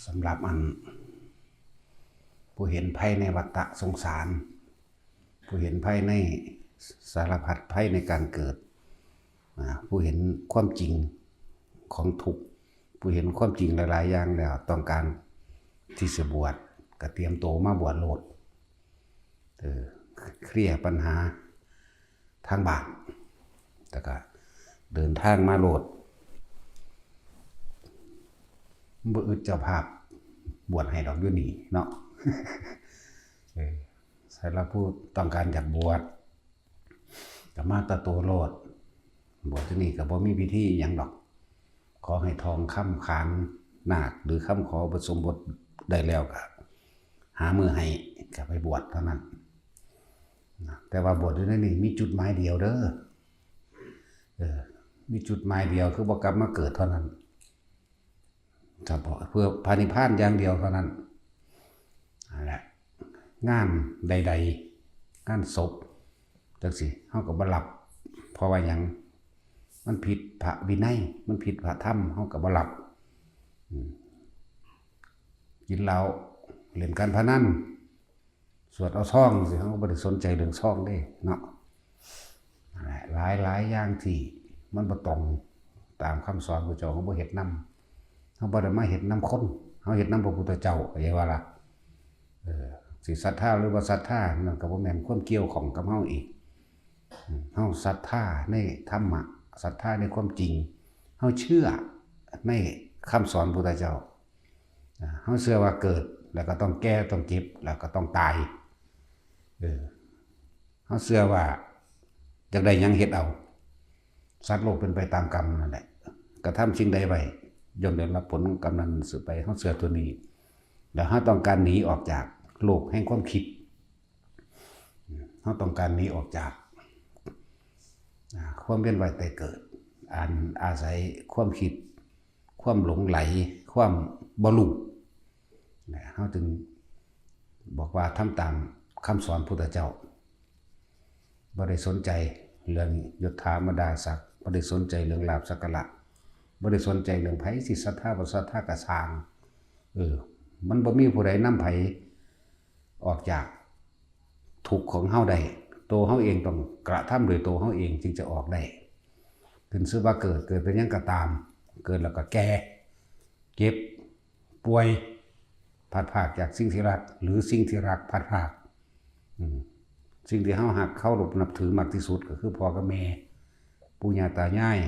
สำหรับผู้เห็นภัยในวัฏสงสารผู้เห็นภัยในสารพัดภัยในการเกิดผู้เห็นความจริงของทุกข์ผู้เห็นความจริงหลายๆอย่างแล้วต้องการที่จะบวชก็เตรียมโตมาบวชโลดเคลียร์ปัญหาทางบาปแต่ก็เดินทางมาโลดบ่อึดเจ้าภาพบวชให้ดอกอยู่นี่เนาะใส่ละผู้ต้องการอยากบวชก็มาตะโตโลดบวชที่นี่ก็บ่มีพิธีหยังดอกขอให้ทองคำขานนาคหรือคำขออุปสมบทได้แล้วก็หามือให้ก็ไปบวชเท่านั้นแต่ว่าบวชอยู่ในนี่มีจุดหมายเดียวเด้อมีจุดหมายเดียวคือบ่กลับมาเกิดเท่านั้นเฉพาะเพื่อพานิพพานอย่างเดียวเท่านั้นนั่นแหละงานใดๆงานศพจังสิเฮาก็บ่รับเพราะว่าหยังมันผิดพระวินัยมันผิดพระธรรมเฮาก็บ่รับกินเหล้าเล่นการพนันสวดเอาซ่องสิเฮาก็บ่ได้สนใจเรื่องซ่องเด้เนาะหลายอย่างที่มันบ่ตรงตามคำสอนพระเจ้าเฮาบ่เฮ็ดนำเฮาบ่ได้มาเฮ็ดนำคนเฮาเฮ็ดนำพระพุทธเจ้าเข้าใจว่าล่ะสิศรัทธาหรือบ่ศรัทธานั่นก็บ่แม่นความเกี่ยวของกับเฮาอีกเฮาศรัทธาในธรรมะศรัทธาในความจริงเฮาเชื่อในคำสอนพระพุทธเจ้าเฮาเชื่อว่าเกิดแล้วก็ต้องแก่ต้องเจ็บแล้วก็ต้องตายเฮาเชื่อว่าจักได้หยังเฮ็ดเอาสัตว์โลกเป็นไปตามกรรมนั่นแหละกระทำสิ่งใดไว้ย่อมได้รับผลของกรรมนั้นสืบไปเฮาเชื่อตัวนี้แล้วเฮาต้องการหนีออกจากโลกแห่งความคิดเฮาต้องการหนีออกจากความเวียนว่ายตายเกิดอาศัยความคิดความหลงไหลความบ่รู้เฮาจึงบอกว่าทำตามคำสอนพุทธเจ้าบ่ได้สนใจเรื่องยศถาบรรดาศักดิ์บ่ได้สนใจเรื่องลาภสักการะบ่ได้สนใจเรื่องไผสิศรัทธาบ่ศรัทธาก็สร้างมันบ่มีผู้ใดนำไผออกจากทุกข์ของเฮาได้ตัวเฮาเองต้องกระทำโดยตัวเฮาเองจึงจะออกได้ขึ้นชื่อว่าเกิดเป็นหยังก็ตามเกิดแล้วก็แก่เจ็บป่วยพัดพรากจากสิ่งที่รักหรือสิ่งที่รักพัดพรากสิ่งที่เฮาหักเคารพนับถือมากที่สุดก็คือพ่อกับแม่ปู่ย่าตายาย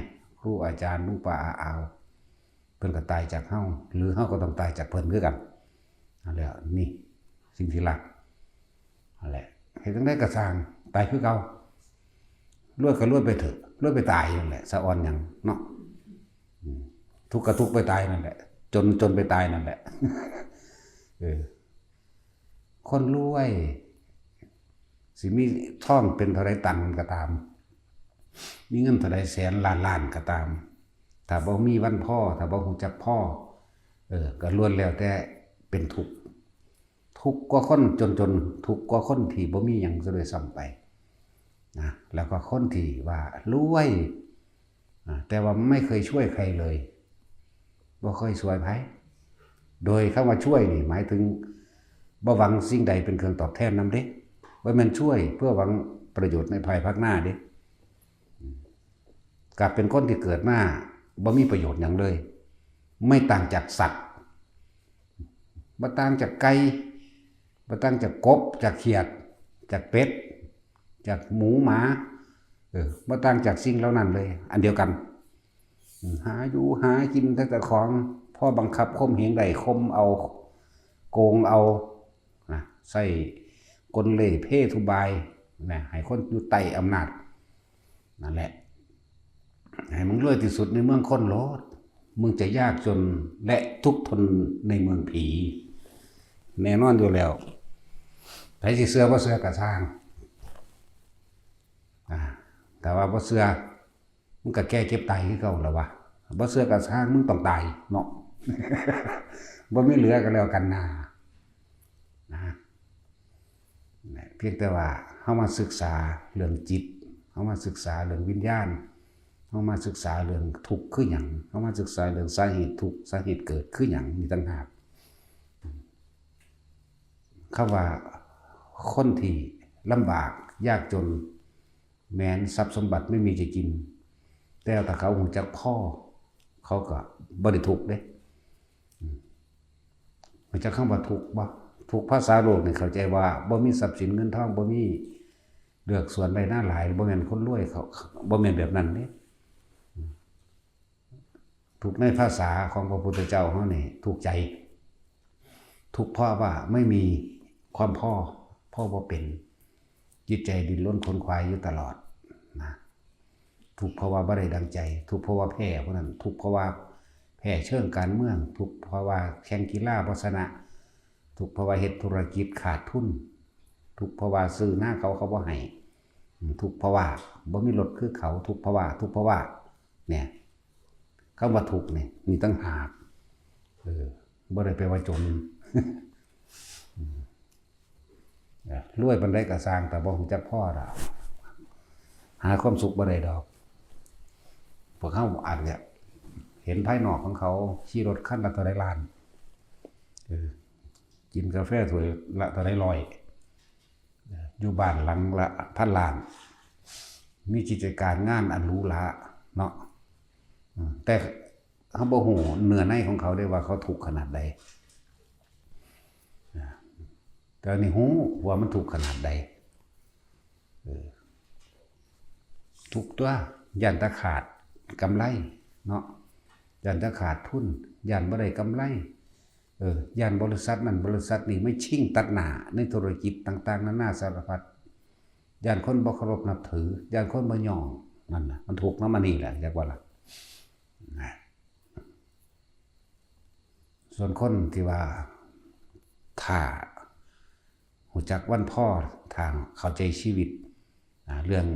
ครูอาจารย์ลุงป้าอาอาวเพิ่นก็ตายจากเฮาหรือเฮาก็ต้องตายจากเพิ่นคือกันนั่นแหละนี่สิ่งที่รักนั่นแหละเฮ็ดจังได๋ก็สร้างตายคือเก่ารวยก็รวยไปเถอะรวยไปตายนั่นแหละสะอ่อนหยังเนาะทุกข์ก็ทุกข์ไปตายนั่นแหละจนไปตายนั่นแหละคนรวยสิมีท่องเป็นเท่าไรตันก็ตามมีเงินเท่าไรแสนล้านก็ตามถ้าบ่มีวันพ่อถ้าบ่รู้จักพ่อก็ล้วนแล้วแต่เป็นทุกข์กว่าคนจนทุกข์กว่าคนที่บ่มีหยังซะด้วยซ้ำไปนะแล้วก็คนที่ว่ารวยแต่ว่าไม่เคยช่วยใครเลยบ่เคยช่วยไผโดยคำว่าช่วยนี่หมายถึงบ่หวังสิ่งใดเป็นเครื่องตอบแทนนำเด้บ่แม่นช่วยเพื่อหวังประโยชน์ในภายภาคหน้าเด้กลับเป็นคนที่เกิดมาบ่มีประโยชน์หยังเลยไม่ต่างจากสัตว์บ่ต่างจากไก่บ่ต่างจากกบจากเขียดจากเป็ดจากหมูหมาบ่ต่างจากสิ่งเหล่านั้นเลยอันเดียวกันหาอยู่หากินแต่ของพ่อบังคับข่มเหงได้ข่มเอาโกงเอาใส่กลเล่ห์เพทุบายให้คนอยู่ใต้อำนาจนั่นแหละให้มึงรวยที่สุดในเมืองคนโลดมึงจะยากจนและทุกข์ทนในเมืองผีแน่นอนอยู่แล้วไผสิเชื่อบ่เชื่อก็ช่างแต่ว่าบ่เชื่อมึงก็แก้เก็บตายคือเก่าแล้ววะบ่เชื่อก็ช่างมึงต้องตายเนาะบ่มีเหลือกันแล้วกันนะเพียงแต่ว่าเฮามาศึกษาเรื่องจิตเฮามาศึกษาเรื่องวิญญาณเฮามาศึกษาเรื่องทุกข์คือหยังเฮามาศึกษาเรื่องสาเหตุทุกข์สาเหตุเกิดคือหยังนี่ต่างหาก คำว่าคนที่ลำบากยากจนแม้นทรัพย์สมบัติไม่มีจะกินแต่ถ้าเขาหูจักพ่อเขาก็บ่ได้ทุกข์เด้มันจะคำว่าทุกข์บ่ทุกภาษาโลกนี่เข้าใจว่าบ่มีทรัพย์สินเงินทองบ่มีเลือกส่วนใดหน้าหลายบ่แม่นคนรวยเขาบ่แม่นแบบนั้นเด้ทุกในภาษาของพระพุทธเจ้าเฮานี่ทุกใจทุกเพราะว่าไม่มีความพ่อบ่เป็นจิตใจดิ้นรนขนขวายอยู่ตลอดนะทุกเพราะว่าบ่ได้ดังใจทุกเพราะว่าแพ้เพราะนั้นทุกเพราะว่าแพ้เชิงการเมืองทุกเพราะว่าแข่งกีฬาบ่ชนะทุกเพราะว่าเฮ็ดธุรกิจขาดทุนทุกเพราะว่าซื้อหน้าเขาบ่ให้ทุกเพราะว่าบ่มีรถคือเขาทุกเพราะว่าเนี่ยคำว่าทุกเนี่ยมีตั้งหากบ่ได้แปลว่าจนรวยปานใดก็สร้างแต่บ่ฮู้จักพอดอกหาความสุขบ่ได้ดอกพวกเฮาอาจจะเห็นภายนอกของเขาขี่รถคันละเท่าใดล้านกินกาแฟถ้วยละเท่าใดร้อยอยู่บ้านหลังละพันล้านมีกิจการงานอันหรูหราเนาะแต่เฮาบ่ฮู้เนื้อในของเขาได้ว่าเขาทุกข์ขนาดใดแต่นี่ฮู้ว่ามันทุกข์ขนาดใดทุกตัวย่านตะขาดกำไรเนาะย่านตะขาดทุนย่านบ่ได้กำไรย่านบริษัทนั้นบริษัทนี้ไม่ชิ่งตัดหน้าในธุรกิจต่างๆนานาสารพัดย่านคนบ่เคารพนับถือย่านคนบ่ย่องนั่นน่ะมันถูกนำมานี่แหละจักว่าล่ะส่วนคนที่ว่าถ้าหูจักวันพ่อทางเข้าใจชีวิตเรื่อง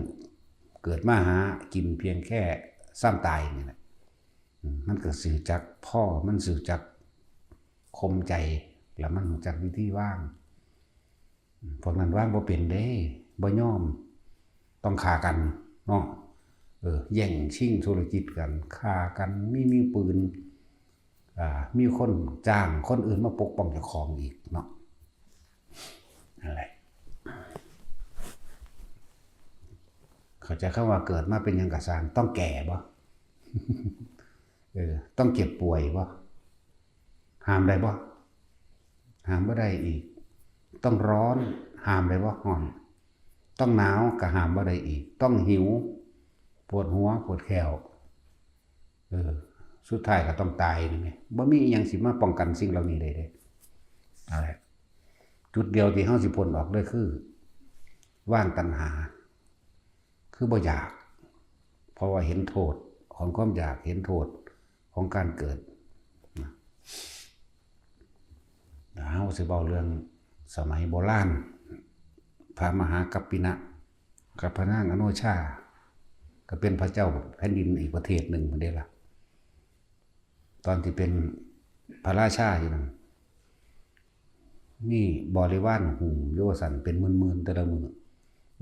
เกิดมาหากินเพียงแค่ซ้ำตายนี่แหละมันก็สื่อจักพ่อมันสื่อจักคมใจแล้วมันหูจักวิธีว่างพวกนั้นว่างบ่เป็นเด้บ่ยอมต้องฆ่ากันเนาะแย่งชิงธุรกิจกันฆ่ากันมีปืนมีคนจ้างคนอื่นมาปกป้องเจ้าของอีกเนาะอะไรเขาจะเข้าว่าเกิดมาเป็นยังกะสร้างต้องแก่บ่ต้องเจ็บป่วยบ่ห้ามได้บ่ห้ามบ่ได้อีกต้องร้อนห้ามได้บ่ร้อนต้องหนาวก็ห้ามบ่ได้อีกต้องหิวปวดหัวปวดแขวสุดท้ายก็ต้องตายนี่แหละบ่มีอีหยังสิมาป้องกันสิ่งเหล่านี้ได้เด้อะไรจุดเดียวที่เฮาสิพ้นออกได้คือว่างตัณหาคือบ่อยากเพราะว่าเห็นโทษของความอยากเห็นโทษของการเกิดเฮาสิเว้าเรื่องสมัยโบราณพระมหากัปปินะกับพระนางอโนชาก็เป็นพระเจ้าแผ่นดินอีกประเทศหนึ่งเด้ล่ะตอนที่เป็นพระราชาอยู่นั่นมีบริวารหุ่มโยสันเป็นหมื่นๆแต่ละมื้อ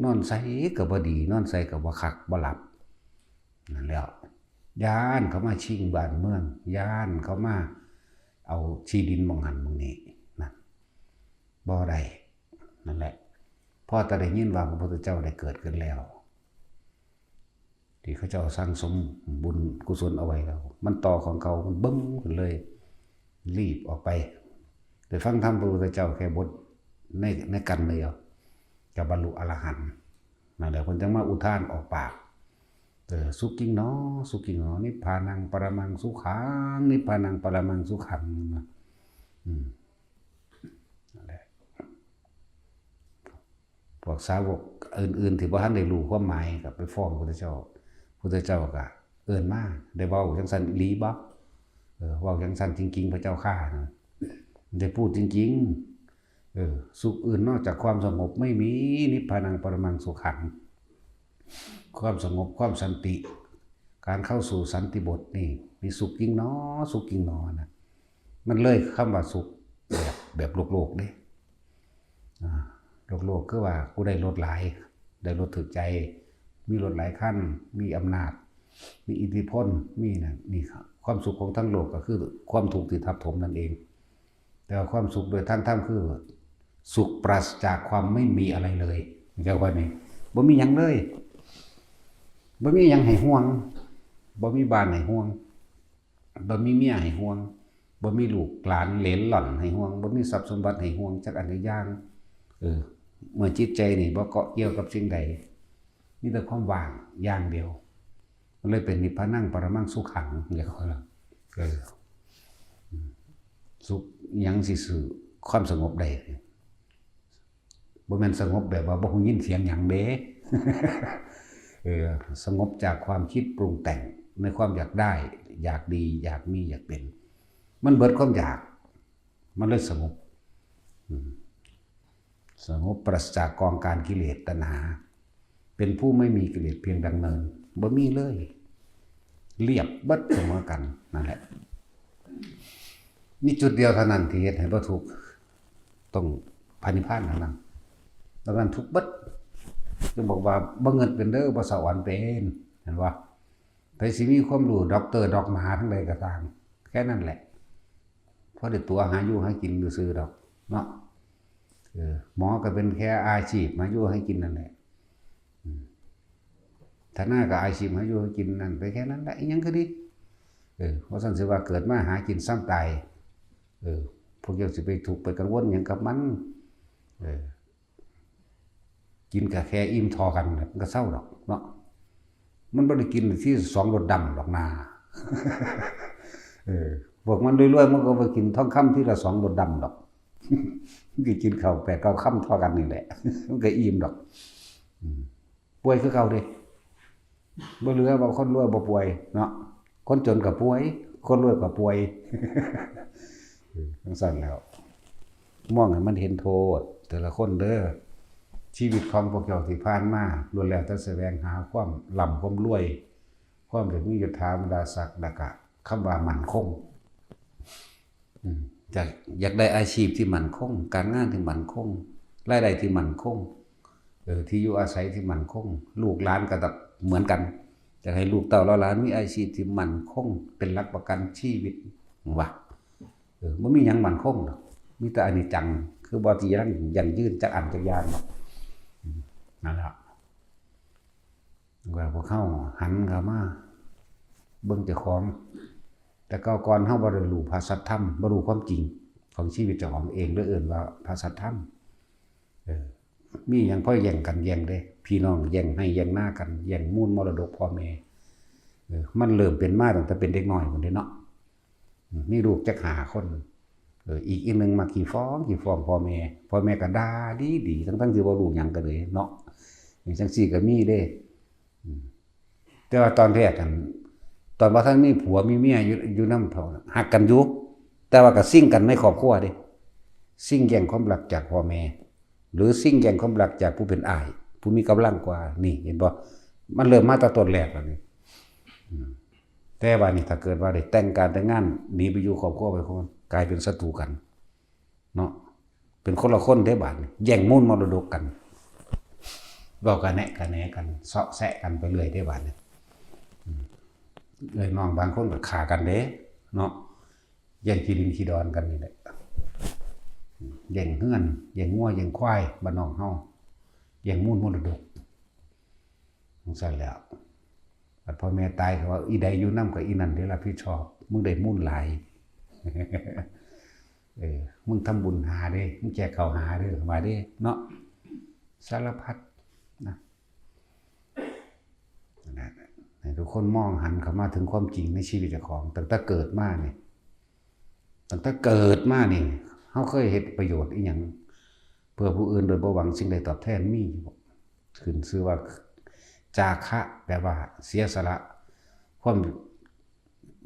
นอนใส่ก็บ่ดีนอนใส่ก็บ่คักบ่หลับนั่นแล้วย้านเขามาชิงบ้านเมืองย้านเขามาเอาที่ดินมองหันมองนี้นั่นบ่ได้นั่นแหละพอแต่ได้ยินว่าพระพุทธเจ้าได้เกิดขึ้นแล้วที่เขาเจ้าสร้างสมบุญกุศลเอาไว้แล้วมันต่อของเขามันบึ้มขึ้นเลยรีบออกไปได้ฟังธรรมพระพุทธเจ้าแค่บทในกันเดียวจะบรรลุอรหันต์นั่นแหละคนจังมาอุทานออกปากสุกิงเนาะสุกิงเนาะนิพพานังปรมังสุขังนิพพานังปรมังสุขังนั่นแหละพวกสาวกอื่นๆที่บ่ทันได้รู้ความหมายก็ไปฟ้องพระพุทธเจ้าพระพุทธเจ้าก็เอิ้นมาได้เว้าจังซั่นอีหลีบ่เว้าจังซั่นจริงๆพระเจ้าข้านะได้พูดจริงๆสุขอื่นนอกจากความสงบไม่มีนิพพานังปรมังสุขังความสงบความสันติการเข้าสู่สันติบทนี่มีสุขยิ่งน้อสุขยิ่งน้อนะมันเลยคำว่าสุขแบบโลกเด้โลกคือว่ากูได้รถหลายได้รถถึกใจมีรถหลายคันมีอำนาจมีอิทธิพลมีนี่ความสุขของทั้งโลกก็คือความทุกข์ที่ทับถมนั่นเองแต่ความสุขโดยทางธรรมคือ สุขปราศจากความไม่มีอะไรเลยเรียกว่านี่บ่มีหยังเลยบ่มีหยังให้ห่วงบ่มีบ้านให้ห่วงบ่มีเมียให้ห่วงบ่มีลูกหลานเหลนหล่อนให้ห่วงบ่มีทรัพย์สมบัติให้ห่วงจักอันใดอย่างเมื่อจิตใจนี่บ่เกาะเกี่ยวกับสิ่งใดมีแต่ความว่างอย่างเดียวมันเลยเป็นนิพพานังปรมังสุขังเรียกว่าสุขหยังสิสื่อความสงบได้บ่แม่นสงบแบบว่าบ่ฮู้ยินเสียงหยังเด้สงบจากความคิดปรุงแต่งในความอยากได้อยากดีอยากมีอยากเป็นมันเบิดความอยากมันเลยสงบสงบปราศจากกองการกิเลสตัณหาเป็นผู้ไม่มีกิเลสเพียงดำเนินบ่มีเลยเรียบเบิดเสมอกันนั่นแหละนี่จุดเดียวเท่านั้นที่เฮ็ดให้บ่ทุกข์ต้องพระนิพพานเท่านั้นแล้วนั้นทุกข์เบิดจะบอกว่าบ่เงินเป็นเด้อบ่สวรรค์เป็นเห็นบ่ไปสิมีความรู้ด็อกเตอร์ดอกมหาทั้งใดก็ตามแค่นั้นแหละเพราะได้ตัวหาอยู่หากินซื่อๆดอกเนาะหมอก็เป็นแค่อาชีพมาอยู่ให้กินนั่นแหละถ้าหน้าก็อาชีพมาอยู่ให้กินนั่นไปแค่นั้นแหละอีหยังก็ดีเพราะฉะนั้นสิว่าเกิดมาหากินซ้ำตายพวกเจ้าสิไปถูกไปกังวลหยังกับมันกินก็แค่อิ่มทอกันมันก็เศร้าดอกเนาะมันบ่ได้กินที่2รสดำดอกนาพวกมันรวยๆมันก็ไปกินทองคำที่ละ2รสดำดอกมันก็กินข้าว8 9 ค่ำทอกันนี่แหละมันก็อิ่มดอกป่วยคือเก่าเด้บ่เหลือว่าคนรวยบ่ป่วยเนาะคนจนก็ป่วยคนรวยก็ป่วยจังซั่นแล้วมองให้มันเห็นโทษแต่ละคนเด้อชีวิตของพวกเจ้าที่ผ่านมาล้วนแล้วแต่แสวงหาความร่ำความรวยความได้มียศถาบรรดาศักดิ์แล้วก็คำว่ามั่นคงอยากได้อาชีพที่มั่นคงการงานที่มั่นคงรายได้ที่มั่นคงที่อยู่อาศัยที่มั่นคงลูกหลานก็ต้องเหมือนกันจะให้ลูกเต้าหลานมีอาชีพที่มั่นคงเป็นหลักประกันชีวิตว่าบ่มีหยังมั่นคงดอกมีแต่อนิจจังคือบ่ที่ยังยืนจักอันจักอย่างเนาะนั่นแหละว่าพวกเขาหันเข้ามาเบิ่งเจ้าของแต่ก่อนเฮาบ่ได้รู้ภาษาธรรมบ่รู้ความจริงของชีวิตเจ้าของเองหรือเอิ้นว่าภาษาธรรมมีหยังพอแย่งกันแย่งเด้พี่น้องแย่งให้แย่งหน้ากันแย่งมูลมรดกพ่อแม่มันเริ่มเป็นมาตั้งแต่เป็นเด็กน้อยพุ่นเด้เนาะมีลูกจัก5 คนอีกนึงมาขี้ฟ้องพ่อแม่ก็ด่าดีทั้งที่บ่รู้หยังกันเลยเนาะอย่างจังซี่ก็มีเด้แต่ว่าตอนแรกกันตอนว่าท่านมีผัวมีเมียอยู่นำเท่าฮักกันอยู่แต่ว่าก็ซิ่งกันในครอบครัวเด้ซิ่งแย่งความรักจากพ่อแม่หรือซิ่งแย่งความรักจากผู้เป็นอ้ายผู้มีกำลังกว่านี่เห็นบ่มันเริ่มมาตั้งต้นแรกแล้วนี่แต่ว่านี่ถ้าเกิดว่าได้แต่งการแต่งงานหนีไปอยู่ครอบครัวไปคนกลายเป็นศัตรูกันเนาะเป็นคนละคนได้บาดแย่งมูลมรดกกันเว้ากันแหนะกันเซาะแซะกันไปเรื่อยได้บาดเลยน้องบางคนก็ฆ่ากันเด้เนาะแย่งที่ดินที่ดอนกันนี่แหละแย่งเฮือนแย่งงัวแย่งควายบ้านน้องเฮาแย่งมูลมรดกจังซั่นแล้วพ่อแม่ตายก็ว่าอีใดอยู่นำก็อีนั่นได้รับผิดชอบมึงได้มูลหลายมึงทำบุญหาเด้มึงแจกข้าวหาเด้อว่าเด้เนาะสารพัดนะให้ทุกคนมองหันเข้ามาถึงความจริงในชีวิตเจ้าของตั้งแต่เกิดมานี่เฮาเคยเฮ็ดประโยชน์อีหยังเพื่อผู้อื่นโดยบ่หวังสิ่งใดตอบแทนมีอยู่บ่ขึ้นชื่อว่าจาคะแปลว่าเสียสละความ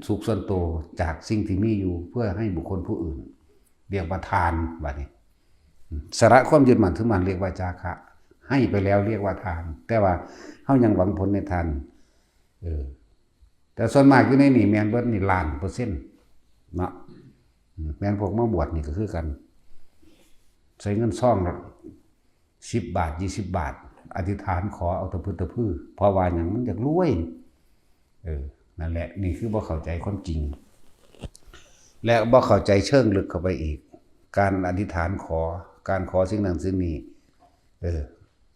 สุขส่วนตัวจากสิ่งที่มีอยู่เพื่อให้บุคคลผู้อื่นเรียกว่าทานบัดนี้สละความยึดมั่นถือมั่นเรียกว่าจาคะให้ไปแล้วเรียกว่าทานแต่ว่าเฮายังหวังผลในทานแต่ส่วนมากอยู่ในนี่แม่นเบิดนี่ล้านเปอร์เซ็นต์เนาะแม่นพวกมาบวชนี่ก็คือกันใช้เงินซ่อง10 บาท20 บาทอธิษฐานขอเอาตะพื้นตะพื้นเพราะว่าอย่างมันอยากรวยนั่นแหละนี่คือบ่เข้าใจความจริงและบ่เข้าใจเชิงลึกเข้าไปอีกการอธิษฐานขอ การขอสิ่งนั้นสิ่งนี้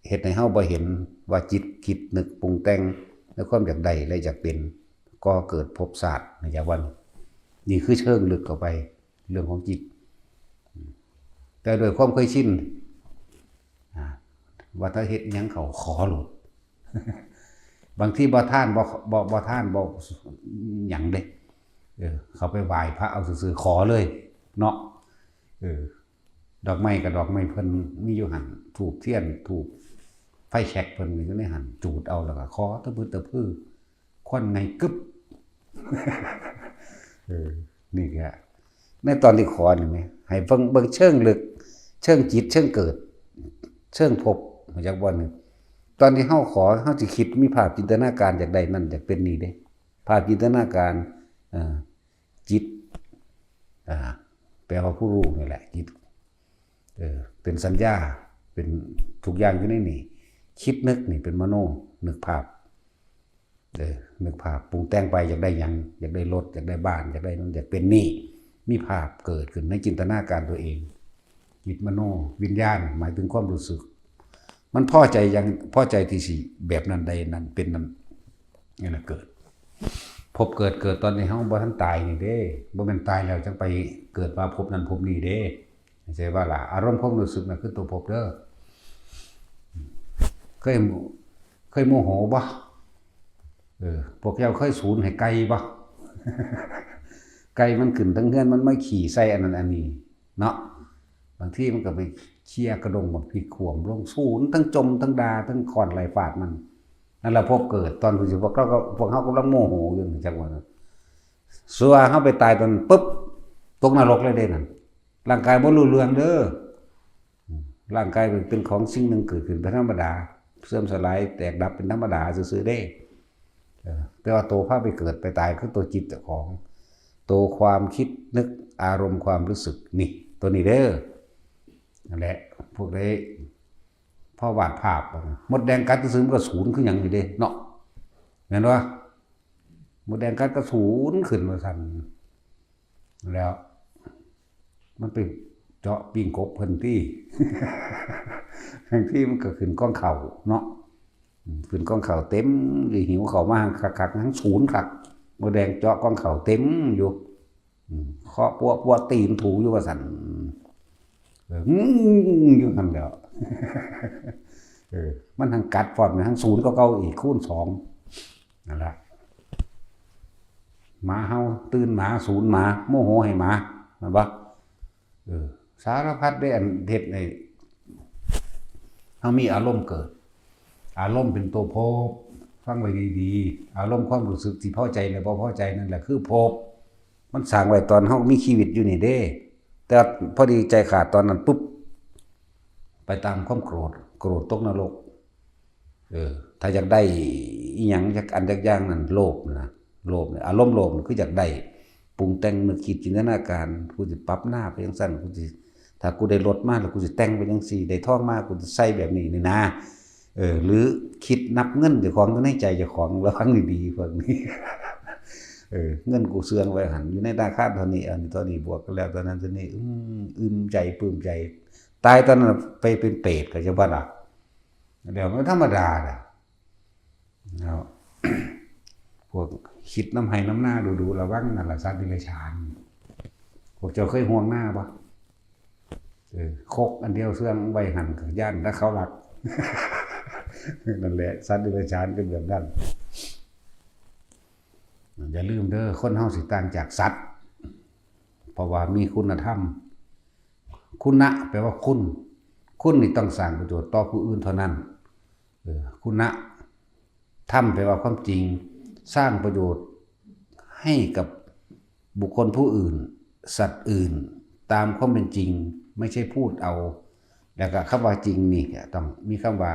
เฮ็ดให้เฮาบ่เห็นว่าจิตคิดนึกปรุงแต่งและความอยากได้และอยากเป็นก็เกิดภพชาติในอย่างวันนี่คือเชิงลึกเข้าไปเรื่องของจิตแต่โดยความเคยชินว่าถ้าเฮ็ดหยังเขาขอโลด บางทีบ่ท่านบ่ท่านบ่หยังเด้เขาไปไหว้พระเอาซื่อๆขอเลยเนาะดอกไม้กับดอกไม้เพิ่นมีอยู่หั่นธูปเทียนธูปไฟแช็กเพิ่นอยู่ในหั่นจูดเอาแล้วก็ขอตะพื้นตะพื้อควันไงกึบ นี่ก็ในตอนที่ขอนี่มั้ยให้เบิ่งเชิงลึกเชิงจิตเชิงเกิดเชิงพบมาจากบ่นึงตอนที่เฮาขอเฮาสิคิดมีภาพจินตนาการอยากได้นั่นอยากเป็นนี่เด้ภาพจินตนาการจิตแปลว่าผู้รู้นี่แหละจิตเป็นสัญญาเป็นทุกอย่างอยู่ในนี่คิดนึกนี่เป็นมโนนึกภาพนึกภาพปรุงแต่งไปอยากได้หยังอยากได้รถอยากได้บ้านอยากได้นั่นอยากเป็นนี่มีภาพเกิดขึ้นในจินตนาการตัวเองจิตมโนวิญญาณหมายถึงความรู้สึกมันพอใจยังพอใจที่สิแบบนั้นใดนั้นเป็นนั้นนี่น่ะเกิดพบเกิดตอนในเฮาบ่ทันตายนี่เด้บ่แม่นตายแล้วจังไปเกิดมาพบนั้นพบนี้เด้ไม่ใช่ว่าล่ะอารมณ์ความรู้สึกน่ะคือตัวพบเด้อเคยโมโหบ่พวกเจ้าเคยสูญให้ไก่บ่ ไก่มันขึ้นทั้งเฮือนมันไม่ขี่ใส่อันนั้นอันนี้เนาะบางทีมันก็ไปเคี่ยกระดงบักพริกขวมลงสูญทั้งจมทั้งด่าทั้งคอนไหลฟาดมันนั่นล่ะพบเกิดตอนผู้สิพวกเฮากำลังโมโหอยู่จังว่าสัวเฮาไปตายตอนปึ๊บตกนรกเลยเด้นั่นร่างกายบ่รู้เรื่องเด้อร่างกายเป็นของสิ่งหนึ่งเกิดขึ้นเป็นธรรมดาเสื่อมสลายแตกดับเป็นธรรมดาซื่อๆเด้แต่ว่าตัวพาไปเกิดไปตายคือตัวจิตเจ้าของตัวความคิดนึกอารมณ์ความรู้สึกนี่ตัวนี้เด้อนั่นแหละพวกได้พ่อวาดภาพมดแดงกัดซื่อมันก็ศูนย์คือหยังอยู่เด้เนาะแม่นบ่มดแดงกัดก็ศูนย์ขึ้นว่าซั่นแล้วมันไปเจาะปิ้งกบเพิ่นที่ ทั้งที่มันก็ขึ้นก้องเข่าเนาะขึ้นก้องเข่าเต็มอยู่หิวเข่ามาคักๆทั้งศูนย์คักมดแดงเจาะก้องเข่าเต็มอยู่เคาะปัวตีนถูอยู่ว่าซั่นอยู่หั่นแล้ว มันทั้งกัดพร้อมทั้งศูนย์ก็เก่าอีกคูณ2นั่นล่ะหมาเฮาตื่นหมาศูนย์หมาโมโหให้หมาแม่นบ่สารพัดได้อันเฮ็ดให้เฮามีอารมณ์เกิดอารมณ์เป็นตัวภพฟังไว้ดีๆอารมณ์ความรู้สึกที่พอใจและบ่พอใจนั่นแหละคือภพมันสร้างไว้ตอนเฮามีชีวิตอยู่นี่เด้แต่พอดีใจขาดตอนนั้นปุ๊บไปตามความโกรธตกนรกถ้าอยากได้อีหยังจักอันจักอย่างนั่นโลภนะโลภเนี่ยอารมณ์โลภคืออยากได้ปรุงแต่งนึกคิดจินตนาการกูสิปรับหน้าไปจังซั่นกูสิถ้ากูได้รถมาแล้วกูสิแต่งไปจังซี่ได้ทองมากูสิใส่แบบนี้นี่นะหรือคิดนับเงินเจ้าของอยู่ในใจเจ้าของระวังดีๆพวกนี้ เงินกูเสื่องไว้หันอยู่ในธนาคารเท่านี้อันนี้เท่านี้บวกกันแล้วตอนนั้นตอนนี้อึมใจปลื้มใจตายตอนนั้นไปเป็นเปรตก็จะบ่ล่ะเดี๋ยวมันธรรมดาน่ะแล้ว พวกคิดน้ำให้น้ำหน้าดูระวังนั่นล่ะสัตว์เดรัจฉานพวกเจ้าเคยห่วงหน้าบ่คกอันเดียวเสื่องไว้หันย่านถ้าเขารัก นั่นแหละสัตว์เดรัจฉานเป็นแบบนั้นอย่าลืมเด้อคนเฮาสิต่างจากสัตว์เพราะว่ามีคุณธรรมคุณะแปลว่าคุณนี่ต้องสร้างประโยชน์ต่อผู้อื่นเท่านั้นคุณะธรรมแปลว่าความจริงสร้างประโยชน์ให้กับบุคคลผู้อื่นสัตว์อื่นตามความเป็นจริงไม่ใช่พูดเอาแล้วก็คำว่าจริงนี่ต้องมีคำว่า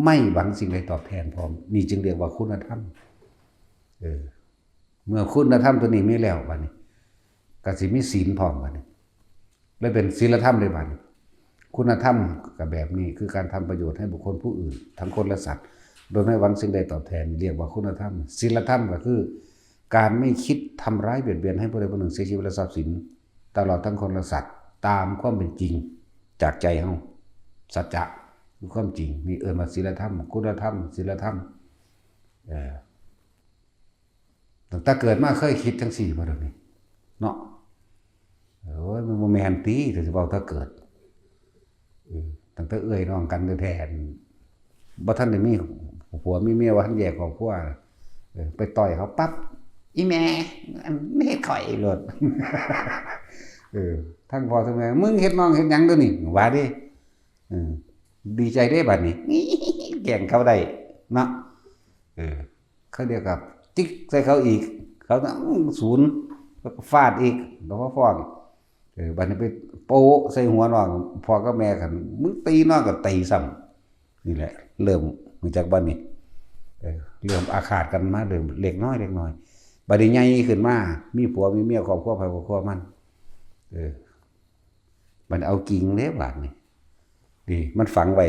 ไม่หวังสิ่งใดตอบแทนพร้อมนี่จึงเรียกว่าคุณธรรมเมื่อคุณธรรมตัวนี้มีแล้วบัดนี้ก็สิมีศีลพร้อมบัดนี้เลยเป็นศีลธรรมเลยบัดนี้คุณธรรมก็แบบนี้คือการทำประโยชน์ให้บุคคลผู้อื่นทั้งคนและสัตว์โดยไม่หวังสิ่งใดตอบแทนเรียกว่าคุณธรรมศีลธรรมก็คือการไม่คิดทำร้ายเบียดเบียนให้ผู้ใดผู้หนึ่งเสียชีวิตและทรัพย์สินตลอดทั้งคนและสัตว์ตามความเป็นจริง จากใจเฮาสัจจะคือความจริงนี่เอิ้นว่าศีลธรรมคุณธรรมศีลธรรมตั้งแต่เกิดมาเคยคิดจังซี่บ่ดอกนี่เนาะโอ้ยมันบ่แม่นติถ้าสิเว้าถ้าเกิดตั้งแต่เอื้อยน้องกันแท้ๆบ่ทันได้มีผัวมีเมียว่าทันแยกครอบครัวไปต่อยเขาปั๊บอีแม่ไม่เฮ็ดข่อยโลดทั้งพ่อทั้งแม่มึงเฮ็ดน้องเฮ็ดหยังเด้อนี่ว่าดิดีใจได้บัดนี้แกล้งเขาได้เนาะเขาเรียกกับติ๊กใส่เขาอีกเขาศูนย์แล้วก็ฟาดอีกแล้วก็ฟ้องบัดนี้ไปโป๊ะใส่หัวน้องพ่อกับแม่กันมึงตีน้องก็ตีซ้ำนี่แหละเริ่มมาจากบัดนี้เริ่มอาฆาตกันมาเริ่มเล็กน้อยบัดนี้ใหญ่ขึ้นมามีผัวมีเมียครอบครัวไปครอบครัวมันมันเอากิ่งเด้บาดนี้ดีมันฝังไว้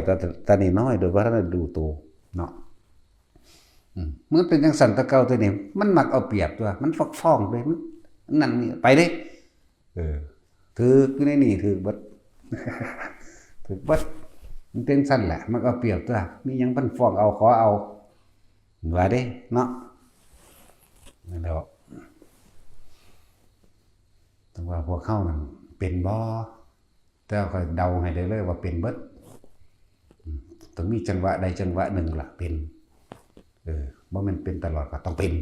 ตอนนี้น้อยโดยว่าท่านดูโตเนาะมันเป็นจังซั่นตะเก่าตัวนี้มันมักเอาเปรียบตัวมันฟ้องเลยนั่นนี่ไปเด้ถืออยู่ในนี่ถือบัดถือบัดมันเป็นซั่นแหละมันเอาเปรียบตัวมีหยังมันฟ้องเอาขอเอาว่าเด้เนาะนั่นแหละแต่ว่าพวกเขานั่นเป็นบ่แต่ก็เดาให้ได้เลยว่าเป็นเบิดต้องมีจังหวะใดจังหวะหนึ่งล่ะเป็นบ่แม่นเป็นตลอดก็ต้องเป็น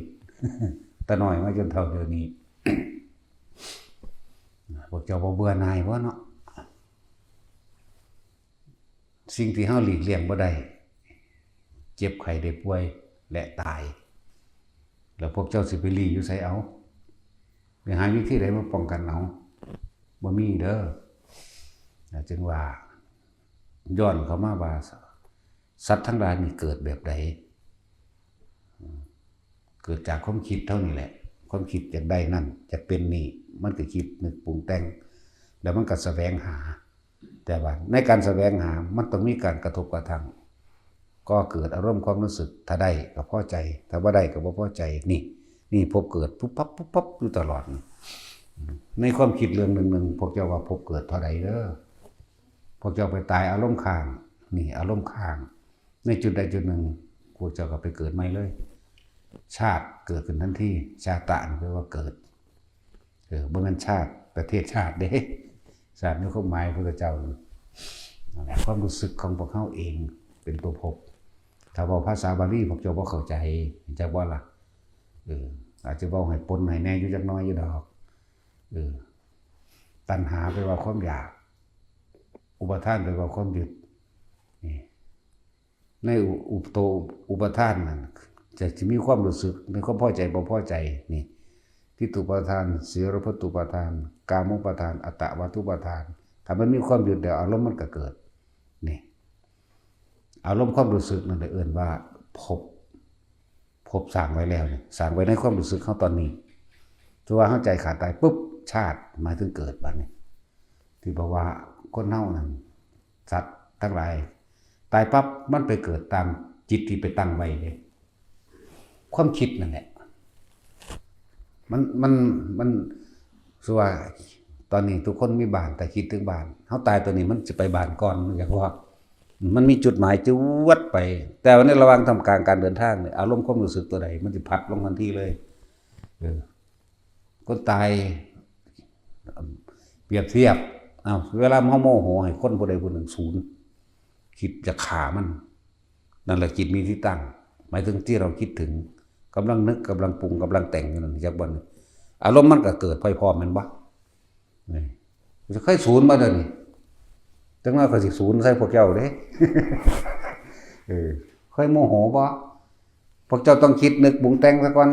แต่น้อยมาจนเท่าเดี๋ยวนี้พวกเจ้าบ่เบื่อหน่ายบ่เนาะสิ่งที่เฮาหลีกเลี่ยงบ่ได้เจ็บไข้ได้ป่วยและตายแล้วพวกเจ้าสิไปหลีอยู่ไสเอาไปหาวิธีใดมาป้องกันเอาบ่มีเด้อจึงว่าย้อนเข้ามาว่าสัตว์ทั้งหลายนี่เกิดแบบใดเกิดจากความคิดเท่านี้แหละความคิดจะได้นั่นจะเป็นนี่มันก็คิดนึกปรุงแต่งแล้วมันก็แสวงหาแต่ว่าในการแสวงหามันต้องมีการกระทบกระทั่งก็เกิดอารมณ์ความรู้สึกถ้าได้ก็พอใจถ้าบ่ได้ก็บ่พอใจนี่พบเกิดปุ๊บปั๊บอยู่ตลอดในความคิดเรื่องหนึ่งพวกเจ้าว่าพบเกิดเท่าใดเด้อพวกเจ้าไปตายอารมณ์ค้างนี่อารมณ์ค้างในจุดใดจุดหนึ่งพวกเจ้าก็ไปเกิดใหม่เลยชาติเกิดขึ้นทันทีชาตะแปลว่าเกิดบ่แม่นชาติประเทศชาติเด้ชาตินี่ความหมายพระเจ้าความรู้สึกของพวกเขาเองเป็นตัวพบถ้าเว้าภาษาบาลีพวกเจ้าบ่เข้าใจจักว่าล่ะอาจจะเว้าให้ปนให้แน่อยู่จักน้อยอยู่ดอกตัณหาแปลว่าความอยากอุปทานแปลว่าความยึดนี่ในอุปทานนั่นจะมีความรู้สึกในความพอใจบ่พอใจนี่ทิฏฐุปทานสีรพัตตุปทานกามุปทานอัตตวัตถุปทานถ้ามันมีความยึดเดี๋ยวอารมณ์มันก็เกิดนี่อารมณ์ความรู้สึกนั่นเอิ้นว่าพบสร้างไว้แล้วนี่สร้างไว้ในความรู้สึกเขาตอนนี้ตัวว่าเข้าใจขาดตายปุ๊บชาติหมายถึงเกิดบัดนี้ที่บอกว่าคนเฮานั่นสัตว์ทั้งหลายตายปั๊บมันไปเกิดตามจิตที่ไปตั้งไว้เลยความคิดนั่นแหละมันส่วนตอนนี้ทุกคนมีบ้านแต่คิดถึงบ้านเฮาตายตัวนี้มันจะไปบ้านก่อนอย่างว่ามันมีจุดหมายจะวัดไปแต่ว่าในระหว่างทำการเดินทางเนี่ยอารมณ์ความรู้สึกตัวใดมันจะพัดลงทันทีเลยคนตายเปรียบเทียบเวลาเฮาโมโหให้คนผู้ใดผู้หนึ่งศูนย์คิดจะฆ่ามันนั่นแหละจิตมีที่ตั้งหมายถึงที่เราคิดถึงกำลังนึกกำลังปรุงกำลังแต่งอยู่นั่นจากวันอารมณ์มันก็เกิดพร้อมๆมันบ่นี่จะค่อยศูนย์มาเด้อนี่จังว่าก็สิศูนย์ใส่พวกเจ้าเด้ค่อยโมโหบ่พวกเจ้าต้องคิดนึกปรุงแต่งซะก่อน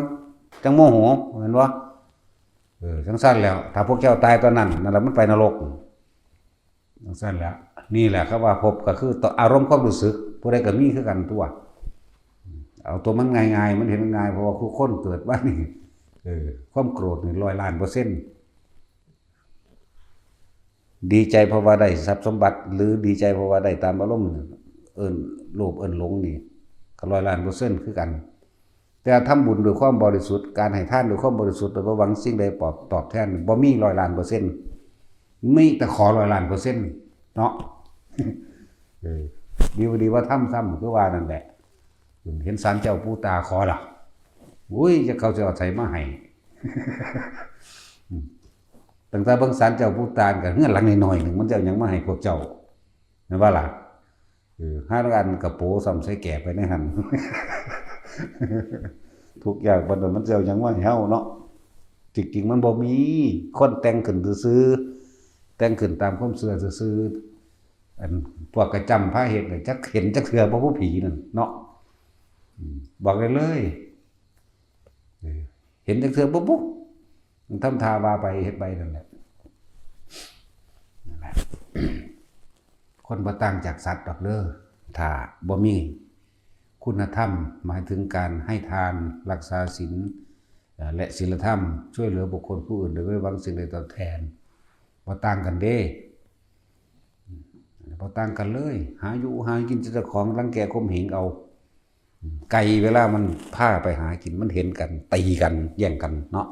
จังโมโหเห็นบ่จังซั่นแล้วถ้าพวกเจ้าตายตอนนั้นนั่นแหละมันไปนรกจังซั่นแล้วนี่แหละครับว่าพบก็คืออารมณ์ความรู้สึกผู้ใดก็มีคือกันตัวเอาตัวมันง่ายๆมันเห็นง่ายเพราะว่าคนเกิดว่านี่ความโกรธนี่100,000,000%ดีใจเพราะว่าได้ทรัพย์สมบัติหรือดีใจเพราะว่าได้ตามอารมณ์โลภหลงนี่ก็100,000,000%คือกันแต่ทำบุญด้วยความบริสุทธิ์การให้ทานด้วยความบริสุทธิ์โดยบ่หวังสิ่งใดตอบแทนบ่มี100,000,000%มีแต่ขอ100,000,000% เนาะดีบ่ดีว่าถ้ำซ้ำคือว่านั่นแหละเห็นศาลเจ้าปู่ตาขอล่ะอุ้ยจะเขาจะเอาใส่มาให้ตั้งแต่เบิ่งศาลเจ้าปู่ตาก็เฮือนหลังน้อยๆนึงมันจะเอาหยังมาให้พวกเจ้าแม่นว่าล่ะห้าอันกระโปซ้ำใส่แก่ไปในหั่นทุกอย่างบัดนั้นมันจะเอาหยังมาให้เฮาเนาะจริงๆมันบ่มีคนแต่งขึ้นซื่อๆแต่งขึ้นตามความเชื่อซื่อๆอันพวกกระจำพาเฮ็ดจักเห็นจักเทื่อบ่ผู้ผีนั่นเนาะบอกได้เลยเห็นจักเทื่อปุ๊บมันทำท่าว่าไปเฮ็ดไปนั่นแหละคนบ่ต่างจากสัตว์ดอกเด้อถ้าบ่มีคุณธรรมหมายถึงการให้ทานรักษาศีลและศีลธรรมช่วยเหลือบุคคลผู้อื่นโดยไม่หวังสิ่งใดตอบแทนบ่ต่างกันเด้บ่ต่างกันเลยหาอยู่หากินเจ้าของรังแกข่มเหงเอาไก่เวลามันพาไปหากินมันเห็นกันตีกันแย่งกันเนาะ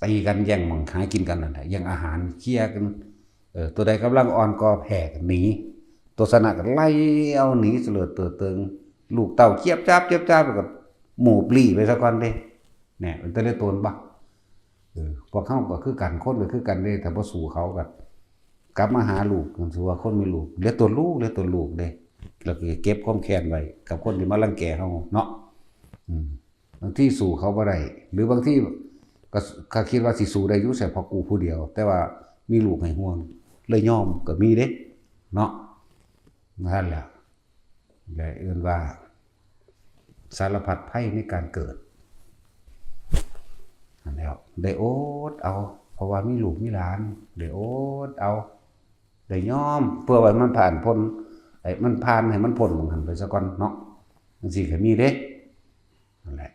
ตีกันแย่งหม่องหากินกันนั่นแหละแย่งอาหารเคลียร์กันตัวใดกำลังอ่อนก็แผ่กันหนีตัวสนะก็ไล่เอาหนีเสลือเตือเติงลูกเต่าเจี๊ยบจ้าบเจี๊ยบจ้าบแล้วก็หมู่ปลีไปซะก่อนเด้เนี่ยมันจะได้ตนบักพวกเขาก็คือกันคนก็คือกันเด้แต่บ่สู่เขาก็กลับมาหาลูกกันสู่ว่าคนมีลูกเหลือตัวลูกเด้แล้วก็เก็บความแค้นไว้กับคนที่มารังแกเฮาเนาะบางทีสู่เขาบ่ได้หรือบางทีก็คิดว่าสิสู่ได้อยู่แต่พอกูผู้เดียวแต่ว่ามีลูกให้ห่วงเลยยอมก็มีเด้เนาะนั่นแหละเลยเอื่นว่าสารพัดภัยในการเกิดนั่นแล้วได้โอดเอาเพราะว่ามีลูกมีหลานได้โอดเอาได้ยอมเพื่อว่ามันผ่านพ้นมันผ่านให้มันพ้นของหันไปซะก่อนเนาะจังซี่ก็มีเด้นั่นแหละ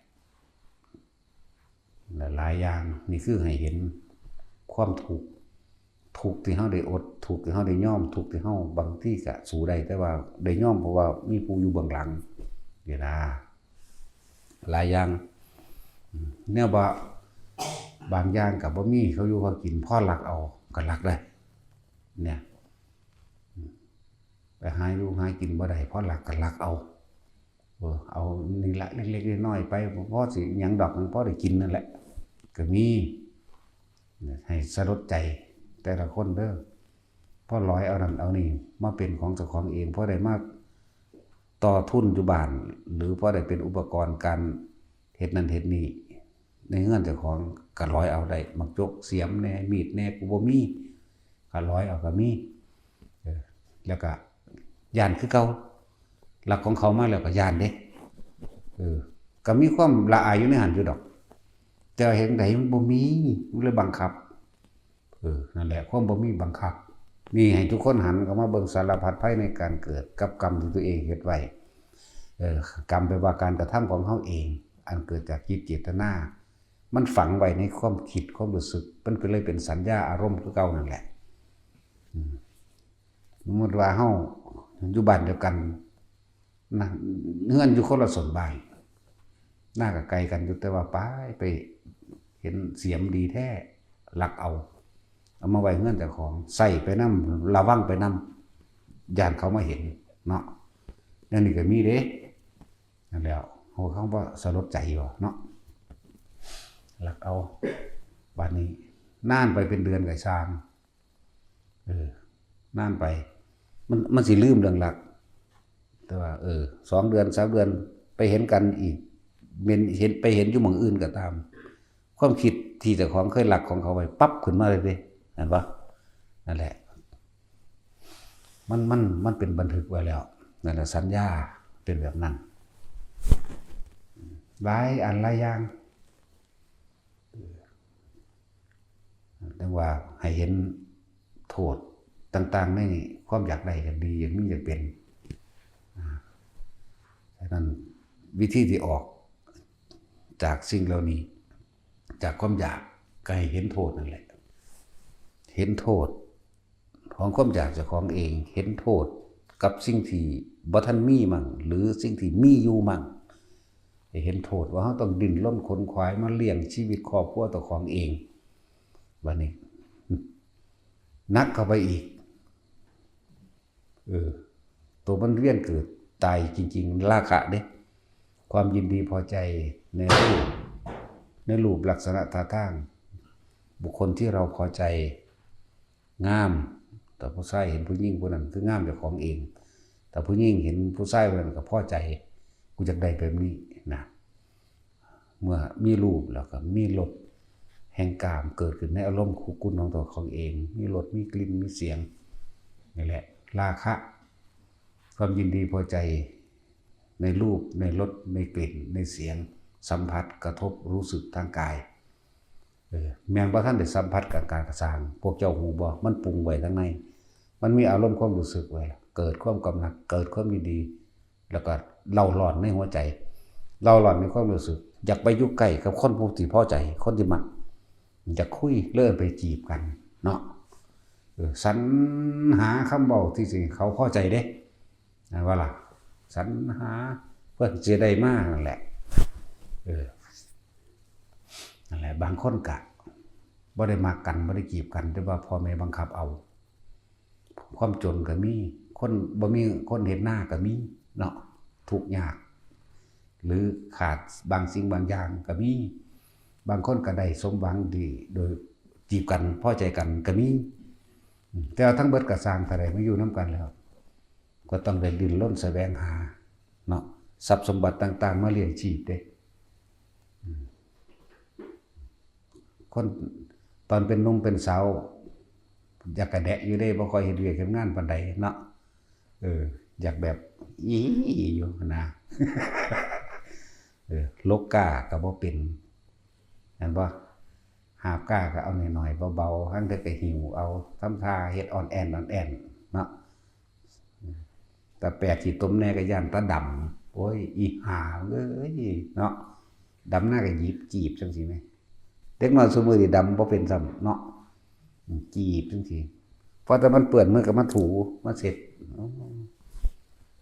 หลายอย่างนี่คือให้เห็นความทุกข์ที่เฮาได้อดทุกข์ที่เฮาได้ยอมทุกข์ที่เฮาบางทีก็สู้ได้แต่ว่าได้ยอมเพราะว่ามีผู้อยู่เบื้องหลังเวลาหลายอย่างแนวว่าบางอย่างก็บ่มีเขาอยู่เขากินพอลักเอาก็ลักได้เนี่ยไปหาอยู่หากินบ่ได้พอลักก็ลักเอาเอานี่ละเล็กๆน้อยๆไปพอสิหยังดอกมันพอได้กินนั่นแหละก็มีให้สลดใจแต่ละคนเด้อพ่อร้อยเอานั่นเอานี่มาเป็นของเจ้าของเองเพราะได้มาต่อทุนอยู่บ้านหรือเพราะได้เป็นอุปกรณ์การเฮ็ดนั่นเฮ็ดนี่ในเฮือนเจ้าของก็ร้อยเอาได้มักจกเสียมแน่มีดแน่กูบ่มีก็ร้อยเอาก็มีแล้วก็ย่านคือเก่าหลักของเขามาแล้วก็ย่านเด้ก็มีความละอายอยู่ในหันอยู่ดอกแต่เห็นไดมันบ่มีมันเลยบังคับนั่นแหละความบ่มีบังคับนี่ให้ทุกคนหันเข้ามาเบิ่งสารพัดภัยในการเกิดกับกรรมที่ตัวเองเฮ็ดไว้กรรมแปลว่าการกระทำของเฮาเองอันเกิดจากจิตเจตนามันฝังไว้ในความคิดความรู้สึกมันก็เลยเป็นสัญญาอารมณ์คือเก่านั่นแหละสมมุติว่าเฮาอยู่บ้านเดียวกันนะเฮือนอยู่คนละส่วนบ้านหน้าก็ไกลกันอยู่แต่ว่าไปเห็นเสียมดีแท้ลักเอามาไว้เฮือนเจ้าของใส่ไปนำระวังไปนำย่านเขามาเห็นเนาะนั่นนี่ก็มีเด้นั่นแล้วเขาบ่สลดใจบ่เนาะลักเอาบัดนี้นานไปเป็นเดือนก็สร้างนานไปมันสิลืมเรื่องลักแต่ว่า2 เดือน 3 เดือนไปเห็นกันอีกเห็นไปเห็นอยู่หม้องอื่นก็ตามความคิดที่เจ้าของเคยลักของเขาไว้ปั๊บขึ้นมาเลยเด้เห็นปะนั่นแหละมันเป็นบันทึกไว้แล้วนั่นแหละสัญญาเป็นแบบนั้นหลายอันหลายอย่างดังว่าให้เห็นโทษต่างๆในความอยากได้กันดีอย่างนี้อยากเป็นฉะนั้นวิธีที่ออกจากสิ่งเหล่านี้จากความอยากก็ให้เห็นโทษนั่นแหละเห็นโทษของความอยากเจ้าของเองเห็นโทษกับสิ่งที่บ่ทันมีมั่งหรือสิ่งที่มีอยู่มั่งเห็นโทษว่าเราต้องดิ้นรนขนขวายมาเลี้ยงชีวิตครอบครัวตัวของเองบัดนี้นักเข้าไปอีก ตัวมันเวียนเกิดตายจริงๆราคะเด้ความยินดีพอใจในรูปลักษณะท่าทางบุคคลที่เราพอใจงามแต่ผู้ชายเห็นผู้หญิงผู้นั้นคืองามเจ้าของเองแต่ผู้หญิงเห็นผู้ชายผู้นั้นก็พอใจกูจะได้แบบนี้นะเมื่อมีรูปแล้วก็มีรสแห่งกามเกิดขึ้นในอารมณ์คู่กุนของตัวของเองมีรสมีกลิ่นมีเสียงนี่แหละราคะความยินดีพอใจในรูปในรสในกลิ่นในเสียงสัมผัสกระทบรู้สึกทางกายแม้ว่าท่านได้สัมผัสกับการกระสางพวกเจ้าหูบ่มันปรุงไว้ทั้งในมันมีอารมณ์ความรู้สึกไว้เกิดความกำหนัดเกิดความยินดีแล้วก็เล่าหลอนในหัวใจเล่าหลอนในความรู้สึกอยากไปยุ่งใกล้กับคนผู้ที่พอใจคนที่มักอยากคุยเลื่อนไปจีบกันเนาะสรรหาคำบอกที่สิเขาพอใจเด้ว่าล่ะสรรหาเพื่อจะได้มากนั่นแหละนั่นแหละบางคนกะบ่ได้มากันบ่ได้จีบกันแต่ว่าพ่อแม่บังคับเอาความจนก็มีคนบ่มีคนเห็นหน้าก็มีเนาะทุกข์ยากหรือขาดบางสิ่งบางอย่างก็มีบางคนก็ได้สมหวังดีโดยจีบกันพอใจกันก็มีแต่ทั้งเบิดก็สร้างแต่ใดมาอยู่นำกันแล้วก็ต้องได้ดิ้นรนแสวงหาเนาะทรัพย์สมบัติต่างๆมาเลี้ยงชีพเด้คนตอนเป็นหนุ่มเป็นสาวอยากกระแดะอยู่ได้บ่ค่อยเฮ็ดเวียกเฮ็ดงานปานใดเนาะอยากแบบอีอยู่นะลกกาก็บ่เป็นเห็นบ่หาบกาก็เอาหน่อยๆเบาๆหั่นก็หิวเอาทำท่าเฮ็ดอ่อนแอนเนาะแต่แปดที่ต้มแน่ก็ย่านตาดำโอ้ยอีห่าเอ้ยเนาะดำหน้าก็หยิบจีบจังซี่แม่เด็กน้อยซุมื้อนี่ดำบ่เป็นซ้ำเนาะจีบจังซี่พอแต่มันเปื้อนมือก็มาถูมาเสร็จ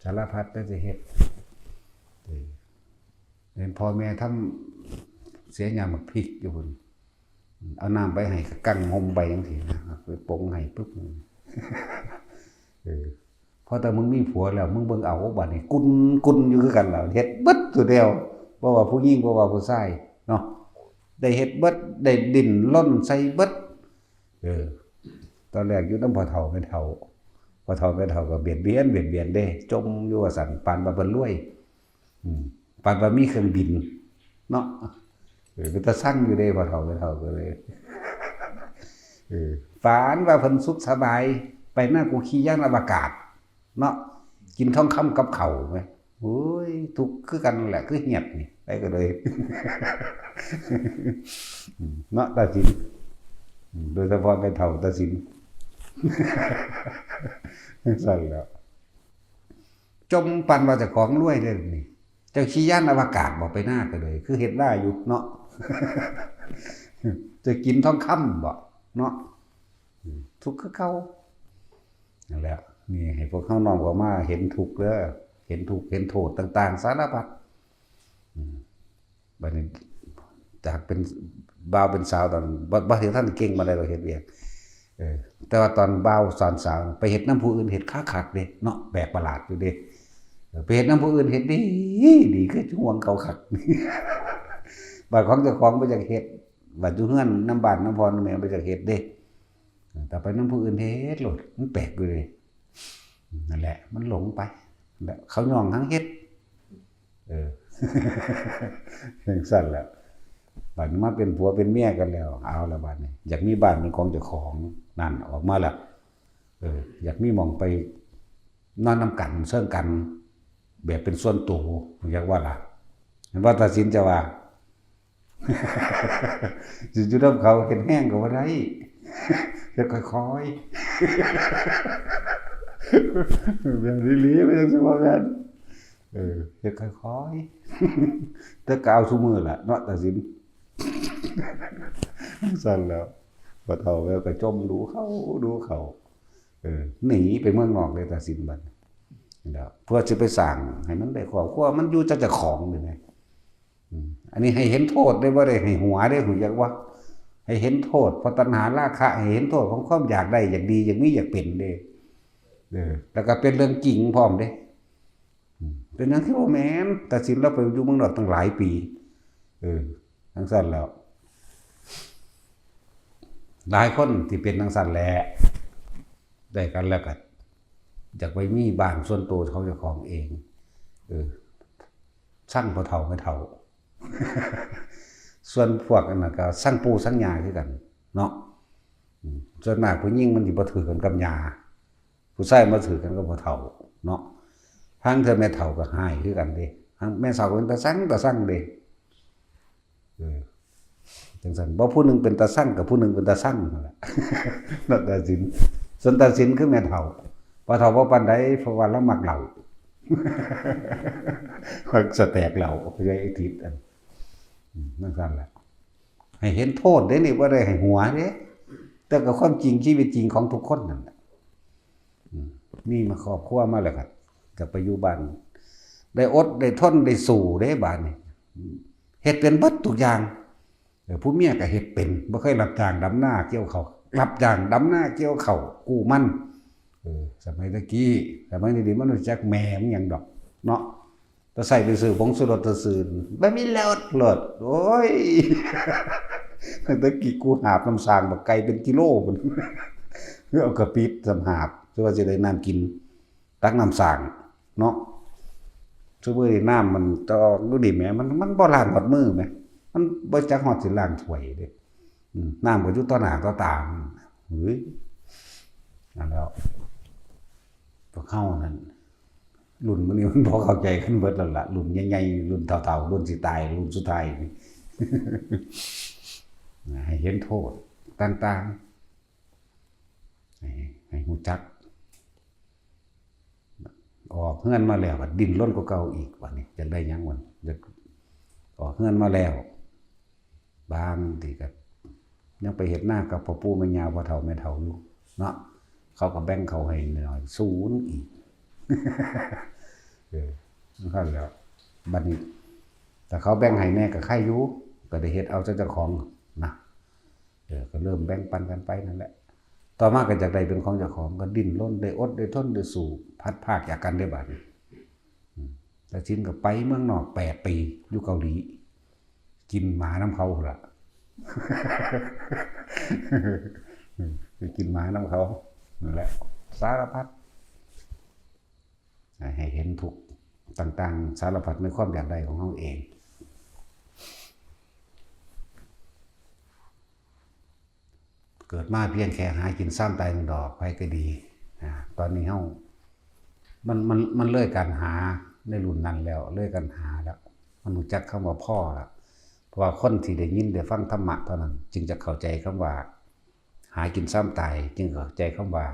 สารพัดได้สิเฮ็ดเห็นพ่อแม่ทำเสียยามพริกอยู่พุ่นเอาน้ำไปให้กั้งห่มไปจังซี่นะไปปงให้ปึ๊บพอแต่มึงมีผัวแล้วมึงเบิ่งเอาบัดนี้กุนอยู่คือกันแล้วเฮ็ดเบิดตัวเดียวบ่ว่าผู้หญิงบ่ว่าผู้ชายเนาะได้เฮ็ดเบิดได้ดิ้นร่นใส่เบิดตอนแรกอยู่นำพ่อเฒ่าแม่เฒ่าพ่อเฒ่าแม่เฒ่าก็เบียดเบียนเด้จมอยู่ว่าซั่นปานว่าเพิ่นรวยปานว่ามีเครื่องบินเนาะก็ตะสั่งอยู่เด้พ่อเฒ่าแม่เฒ่าก็เลยฝันว่าเพิ่นสุขสบายไปหน้ากูขี่ยานอวกาศเนาะกินทองคำกับข้าวมั้ยโอ้ยทุกข์คือกันแหละคือเหียดนี่ไปก็เลยเนาะตาสินโดยเฉพาะแม่เฒ่าตาสินสั่นแล้วจมปันว่าเจ้าของรวยเด้อนี่เจ้าขี่ยานอวกาศบ่ไปหน้าก็เลยคือเฮ็ดได้อยู่เนาะจะกินทองคำบ่เนาะทุกข์คือเก่านั่นแหละนี่ให้พวกเขาน้อมเข้ามาเห็นทุกข์เด้อเห็นทุกข์เห็นโทษต่างๆสารพัดบัดนี้จากเป็นบ่าวเป็นสาวตอนบ่ถึงท่านเก่งมาได้เราเฮ็ดเวียกแต่ว่าตอนบ่าวสอนสาวไปเฮ็ดน้ำผู้อื่นเฮ็ดคักๆเด้เนาะแปลกประหลาดอยู่เด้ไปเฮ็ดน้ำผู้อื่นเฮ็ดดีคือห่วงเขาคักบาดของเจ้าของบ่อยากเฮ็ดบาดอยู่เฮือนน้ำบ้านน้ำพรแม่บ่อยากเฮ็ดเด้แต่ไปน้ำผู้อื่นเฮ็ดโลดมันแปลกอยู่เลยนั่นแหละมันหลงไปเขาย่องทั้งเฮ็ดสั่นแล้วบัดนี้มาเป็นผัวเป็นเมียกันแล้วเอาละบัดนี้อยากมีบ้านเป็นของเจ้าของนั่นออกมาแล้วอยากมีหม่องไปนอนนำกันเชิงกันแบบเป็นส่วนตัวอยากว่าล่ะเห็นว่าตัดสินจะว่าอยู่ๆนำเขาเห็นแห้งก็บ่ได้เฮ็ดค่อยๆแบบลีๆไปจังซี่ว่าแม่นเฮ็ดค่อยๆแต่ก็เอาซุมื้อล่ะเนาะตัดสินสั่นแล้วบ่เฒ่าแล้วก็จมดูเขาหนีไปเมืองนอกเลยตัดสินบัดแล้วเพื่อสิไปสร้างให้มันได้ครอบครัวมันอยู่จักเจ้าของนี่แหละอันนี้ให้เห็นโทษได้บ่ได้ให้หัวได้หูจักว่าให้เห็นโทษเพราะตัณหาราคะให้เห็นโทษของความอยากได้อยากดีอยากมีอยากเป็นเด้ แล้วก็เป็นเรื่องจริงพร้อมเด้เป็นหยังที่บ่แม่นตัดสินเราไปอยู่เมืองนอกตั้งหลายปีทั้งสั้นแล้วหลายคนที่เป็นทั้งสั้นแหละได้กันแล้วก็อยากไปมีบ้านส่วนตัวเขาเจ้าของเองสร้างพอเฒ่าไม่เฒ่า ส่วนพวกนั้นก็สร้างปูสร้างยาคือกันเนาะส่วนมากผู้หญิงมันสิบ่ถือกันกับยาผู้ชายมาถือกันกับพอเฒ่าเนาะทั้งเธอแม่เฒ่าก็หายคือกันเด้ทั้งแม่สาวก็เป็นตาสั่งเด้จังซั่นบ่ผู้หนึงเป็นตาสั่งกับผู้หนึงเป็นตาสั่งนั่นแหละนั่นตาสินส่วนตาสินคือแม่เฒ่าพอเฒ่าบ่ปานใดเพราะว่าเรามักเหล้ามักสแตกเหล้าไปไอ้ทิศนั่นซั่นแหละให้เห็นโทษเด้นี่บ่ได้ให้หัวเด้แต่ก็ความจริงชีวิตจริงของทุกคนนั่นแหละนี่มาครอบครัวมาแล้วก็ไปอยู่บ้านได้อดได้ทนได้สู้เด้บ้านนี่เฮ็ดเป็นเบิดทุกอย่างผู้เมียก็เฮ็ดเป็นบ่เคยรับจ้างดำนาเกี่ยวข้าวรับจ้างดำนาเกี่ยวข้าวกู้มันสมัยตะกี้สมัยนี้มันรู้จักแม่มันหยังดอกเนาะถ้าใส่ไปซื้อผงชูรสซื่อๆบ่มีแล้วโลดโอ้ยตะกี้กูหาบน้ำสางบักไก่เป็นกิโลพุ่นเพื่อเอากระปิดสำหาบเพื่อว่าจะได้น้ำกินตักน้ำสางเนาะซุมื้อนี้น้ำมันตอดูดิแม่มันบ่ล้างหมดมือแม่มันบ่จักฮอดสิล้างถ้วยเด้น้ำก็อยู่ต่อหน้าต่อตาเฮ้ยนั่นแล้วพวกเฮานั่นรุ่นมื้อนี้มันบ่เข้าใจกันเบิดแล้วล่ะรุ่นใหญ่ๆรุ่นเฒ่าๆรุ่นสิตายรุ่นสุดท้ายให้เห็นโทษต่างๆให้รู้จักออกเฮือนมาแล้วก็ดิ้นรนกว่าเก่าอีกว่านี่จังได้หยังวันออกเฮือนมาแล้วบางทีก็ยังไปเฮ็ดหน้ากับพ่อปู่แม่ย่าพ่อเฒ่าแม่เฒ่าอยู่เนาะเขาก็แบ่งเขาให้หน่อยศูนย์อีกนั่นแล้วบัดนี้แต่เขาแบ่งให้แน่ก็ใครอยู่ก็ได้เฮ็ดเอาเจ้าของนะก็เริ่มแบ่งปันกันไปนั่นแหละต่อมาก็จากได้เป็นของเจ้าของก็ดิ้นรนได้อดได้ทนได้สู้พัดภาคจากกันได้บัดนี้แต่ชิ้นก็ไปเมืองนอก8 ปีอยู่เกาหลีกินหมาน้ำเขาล่ะไปกินหมาน้ำเขานั่นแหละสารพัดให้เห็นทุกต่างๆสารพัดในความอยากได้ของเขาเองเกิดมาเพียงแค่หากินซ้ำตาย1 ดอกไปก็ดีตอนนี้เขามันเลิกการหาในรุ่นนั้นแล้วเลิกการหาแล้วมันรู้จักคำว่าพ่อแล้วเพราะว่าคนที่ได้ยินได้ฟังธรรมะเท่านั้นจึงจะเข้าใจคำว่าหากินซ้ำตายจึงเข้าใจคำว่า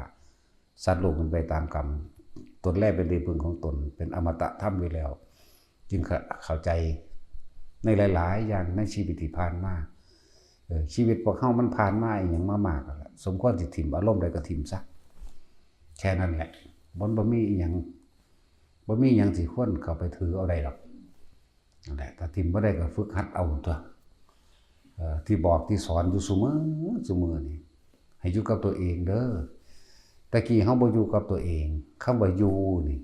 สัตว์โลกมันไปตามกรรมตนแรกเป็นที่พึ่งของตนเป็นอมตะธรรมไว้แล้วจึงเข้าใจในหลายๆอย่างในชีวิตที่ผ่านมาชีวิตพวกเฮามันผ่านมาอย่างมากๆแล้วสมควรสิถิ่มอารมณ์ใดก็ถิ่มซะแค่นั้นแหละบ่มีอีหยังสิควรเข้าไปถือเอาได้หรอกนั่นแหละถ้าถิ่มบ่ได้ก็ฝึกหัดเอาตัวที่บอกที่สอนอยู่ซุมื้อนี่ให้อยู่กับตัวเองเด้อตะกี้เฮาบ่อยู่กับตัวเองคำว่าอยู่นี่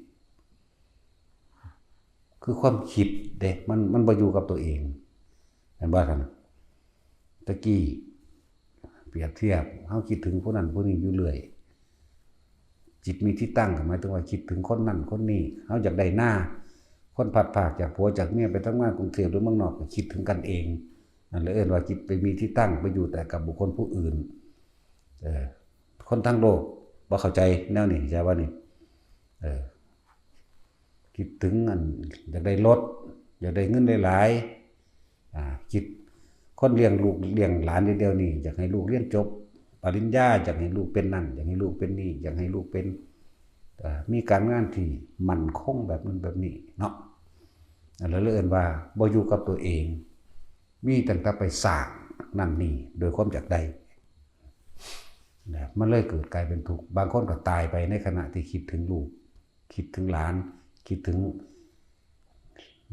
คือความคิดเด้มันบ่อยู่กับตัวเองเห็นบ่ท่านตะกี้เปรียบเทียบเฮาคิดถึงผู้นั้นผู้นี้อยู่เรื่อยจิตมีที่ตั้งหมายถึงว่าคิดถึงคนนั้นคนนี้เฮาอยากได้หน้าคนพัดภาคจากผัวจากเมียไปทำงานกรุงเทพหรือเมืองนอกก็คิดถึงกันเองนั่นเลยเอิ้นว่าจิตไปมีที่ตั้งไปอยู่แต่กับบุคคลผู้อื่นคนทั้งโลกบ่เข้าใจแนวนี้ใช่ว่านี่คิดถึงอันอยากได้รถอยากได้เงินหลายๆคิดคนเลี้ยงลูกเลี้ยงหลานเดียวนี่อยากให้ลูกเรียนจบปริญญาอยากให้ลูกเป็นนั่นอยากให้ลูกเป็นนี่อยากให้ลูกเป็นมีการงานที่มั่นคงแบบนั้นแบบนี้เนาะแล้วเอิ้นว่าบ่อยู่กับตัวเองมีตั้งแต่ไปสร้างนั่นนี่โดยความอยากได้มันเลยเกิดกลายเป็นทุกข์บางคนก็ตายไปในขณะที่คิดถึงลูกคิดถึงหลานคิดถึง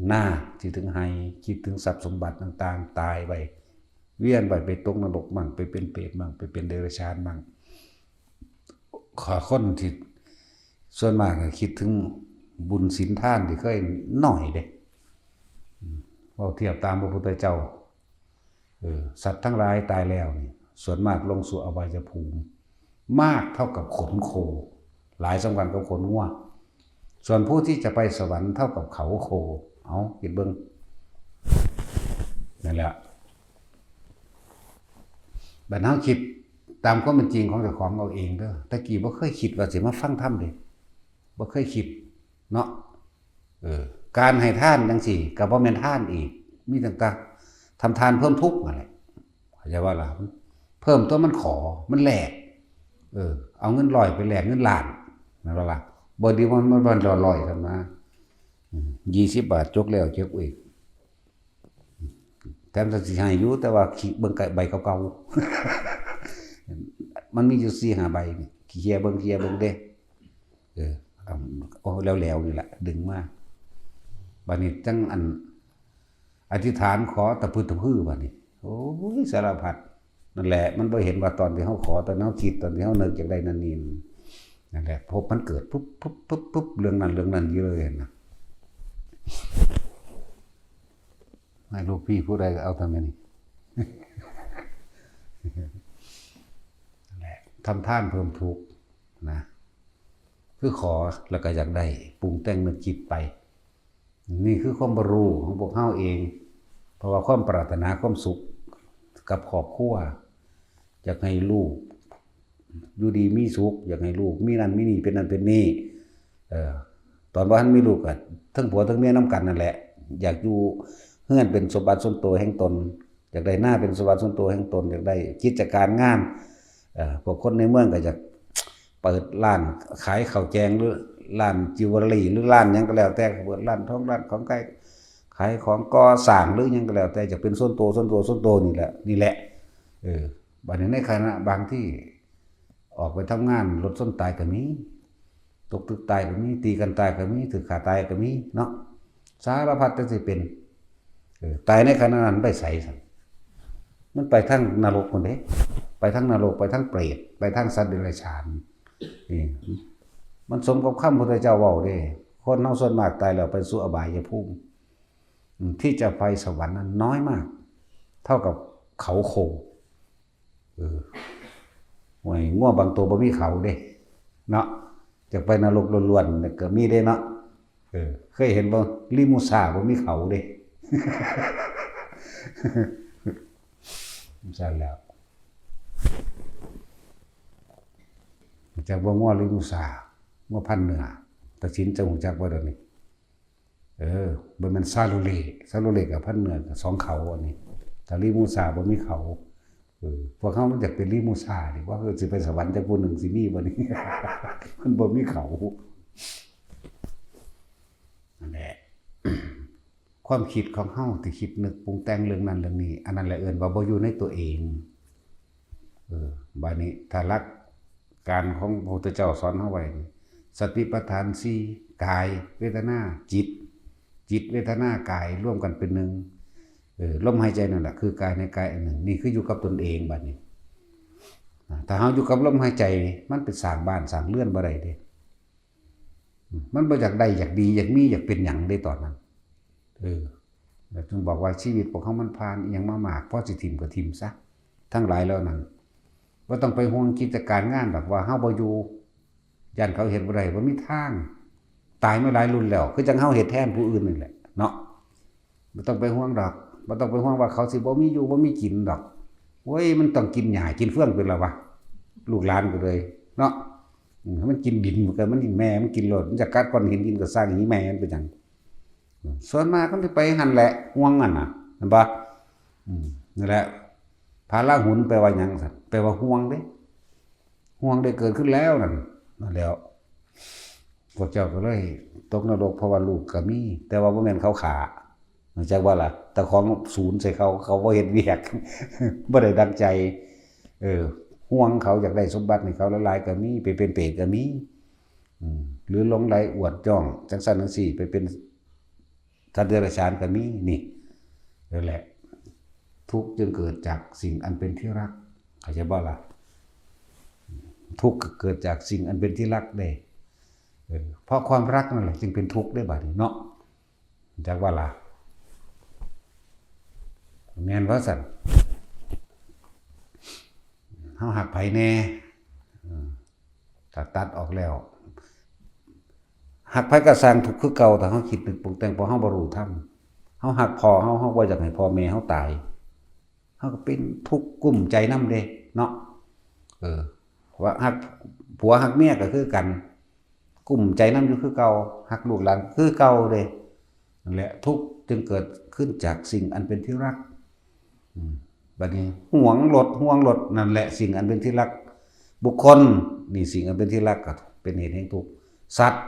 หน้าคิดถึงไห้คิดถึงทรัพย์สมบัติต่างๆตายไปเวียนไปตกนรกมั่งไปเป็นเปรตมั่งไปเป็นเดรัจฉานมั่งขอคนที่ ส่วนมากก็คิดถึงบุญศีลทานที่เคยน้อยเด้พอเทียบตามพระพุทธเจ้าสัตว์ทั้งหลายตายแล้วนี่ส่วนมากลงสู่อบายภูมิมากเท่ากับขนโคหลายสำคัญกับขนงัวส่วนผู้ที่จะไปสวรรค์เท่ากับเขาโคเอาคิดเบิ่งนั่นแหละบัดเฮาคิดตามความเป็นจริงของเจ้าของเอาเองเด้อตะกี้บ่เคยคิดว่าสิมาฟังธรรมเด้บ่เคยคิดเนาะการให้ทานจังซี่ก็บ่แม่นทานอีกมีต่างๆทำทานเพิ่มทุกข์นั่นแหละเข้าใจว่าล่ะเพิ่มตัวมันขอมันแลกเอาเงิน100ไปแลกเงินล้านนั่นว่าล่ะบ่ดีมันบ่100ซั่นมา20 บาทจกแล้วจกอีกแถมสิให้อยู่แต่ว่าเบิ่งใบเก่าๆมันมีอยู่4-5 ใบนี่เคลียร์เบิ่งเด้โอ้แล้วนี่แหละดึงมาบัดนี้จังอันอธิษฐานขอตะพื้บัดนี้โอ้ยสารพัดนั่นแหละมันบ่เห็นว่าตอนที่เฮาขอตอนเฮาคิดตอนที่เฮานึกอยากได้นั่นนี่นั่นแหละพบมันเกิดปุ๊บเรื่องนั้นอยู่เลยนะให้ลูกพี่ผู้ใดก็เอาทำอย่างนี้นั่นแหละทำท่านเพิ่มทุกข์นะคือขอแล้วก็อยากได้ปรุงแต่งนึกคิดไปนี่คือความบรรลุของพวกเฮาเองเพราะว่าความปรารถนาความสุขกับครอบครัวอยากให้ลูกอยู่ดีมีสุขอยากให้ลูกมีนั่นมีนี่เป็นนั่นเป็นนี่ตอนว่าท่านมีลูกก็ทั้งผัวทั้งเมียนำกันนั่นแหละอยากอยู่เฮือนเป็นสมบัติส่วนตัวแห่งตนอยากได้หน้าเป็นสมบัติส่วนตัวแห่งตนอยากได้กิจการงานพวกคนในเมืองก็จะเปิดร้านขายข้าวแกงหรือร้านจิวเวลรี่หรือร้านหยังก็แล้วแต่เปิดร้านทองร้านของใกล้ขายของก่อสร้างหรือหยังก็แล้วแต่จะเป็นส่วนตัวนี่แหละบัดนี้ในขณะบางที่ออกไปทำงานรถส้นตายก็มีตกตึกตายก็มีตีกันตายก็มีถือขาตายก็มีเนาะสารพัดจะสิเป็นตายในขณะนั้นไปใส่ซั่นมันไปทางนรกพุ่นเด้ไปทางนรกไปทางเปรตไปทางสัตว์เดรัจฉานนี่มันสมกับคำพุทธเจ้าเว้าเด้คนเฮาส่วนมากตายแล้วไปสู่อบายภูมิที่จะไปสวรรค์นั้นน้อยมากเท่ากับเขาโคหวยง่วบางตัวบ่มีเขาเด้เนาะจะไปนรกล้วนๆก็มีเด้เนาะเคยเห็นบ่ลิมูซ่าบ่มีเขาเด้ใช่แล้วจากบ่ง่วลิมูซ่าง่วพันเหนือตัดสินจะหูจักบ่เดี๋ยวนี้บ่แม่นซาโลเลกับพันเหนือกับ2เขาอันนี้แต่ลิมูซ่าบ่มีเขาพวกเขามันอยากเป็นลิมูซ่าดิว่าสิไปสวรรค์จักผู้หนึ่งสิมีบ่นี่ มันบ่มีเขานั่นแหละ ความคิดของเฮาที่คิดนึกปรุงแต่งเรื่องนั้นเรื่องนี้อันนั้นแหละเอิ้นว่าบ่อยู่ในตัวเองบัดนี้ถ้าหลักการของพระพุทธเจ้าสอนเฮาไว้สติปัฏฐาน4กายเวทนาจิตเวทนากายร่วมกันเป็นหนึ่งลมหายใจนั่นแหละคือกายในกายอันหนึ่งนี่คืออยู่กับตนเองบัดนี้ถ้าเฮาอยู่กับลมหายใจมันเป็นสร้างบ้านสร้างเรือนบ่ได้เด้มันบ่อยากได้อยากดีอยากมีอยากเป็นหยังได้ตอนนั้นแล้วจึงบอกว่าชีวิตพวกเขามันผ่านอีหยังมามากพอสิทิ่มก็ทิ่มซะทั้งหลายแล้วนั้นบ่ต้องไปห่วงกิจการงานแบบว่าเฮาบ่อยู่ย่านเขาเฮ็ดบ่ได้บ่มีทางตายมาหลายรุ่นแล้วคือจังเฮาเฮ็ดแทนผู้อื่นนี่แหละเนาะบ่ต้องไปห่วงดอกบ่ต้องไปห่วงว่าเขาสิบ่มีอยู่บ่มีกินดอกโอ้ยมันต้องกินหญ้ากินเฟืองเป็นล่ะวะลูกหลานก็เลยเนาะมันกินดินมันก็มันแม่มันกินโลดมันจะกัดก้อนหินกินก็สร้างหิแม่มันเป็นหยังส่วนมากก็สิไปหั่นแหละห่วงนั่นน่ะเห็นบ่นั่นแหละพาละหุนแปลว่าหยังซั่นแปลว่าห่วงเด้ห่วงได้เกิดขึ้นแล้วนั่นแล้วพวกเจ้าก็เลยตกนรกเพราะว่าลูกก็มีแต่ว่าบ่แม่นเขาขาจักว่าล่ะแต่ของศูนย์ใส่เขาบ่เฮ็ดเวียกบ่ได้ดังใจห่วงเขาอยากได้สมบัติให้เขาหลายๆก็มีไปเป็นเปรตก็มีหรือหลงไหลอวดจ้องจังซั่นจังซี่ไปเป็นสัตว์เดรัจฉานก็มีนี่นั่นแหละทุกข์จึงเกิดจากสิ่งอันเป็นที่รักเข้าใจบ่ล่ะทุกข์เกิดจากสิ่งอันเป็นที่รักเด้ เพราะความรักนั่นแหละจึงเป็นทุกข์ได้บัดนี้เนาะจักว่าล่ะแม่นว่าซั่นเฮาหักไผแน่ตัดออกแล้วหักไผก็สร้างทุกข์คือเก่าแต่เฮาคิดนึกปรุงแต่งเพราะเฮาบ่รู้ธรรมเฮาหักพ่อเฮาบ่อยากให้พ่อแม่เฮาตายเฮาก็เป็นทุกข์กุ้มใจนำเด้เนาะว่าหักผัวหักเมียก็คือกันกุ้มใจนำอยู่คือเก่าหักลูกหลานคือเก่าเด้นั่นแหละทุกข์จึงเกิดขึ้นจากสิ่งอันเป็นที่รักบัดนี้ห่วงรถนั่นแหละสิ่งอันเป็นที่รักบุคคลนี่สิ่งอันเป็นที่รักก็เป็นเหตุแห่งทุกข์สัตว์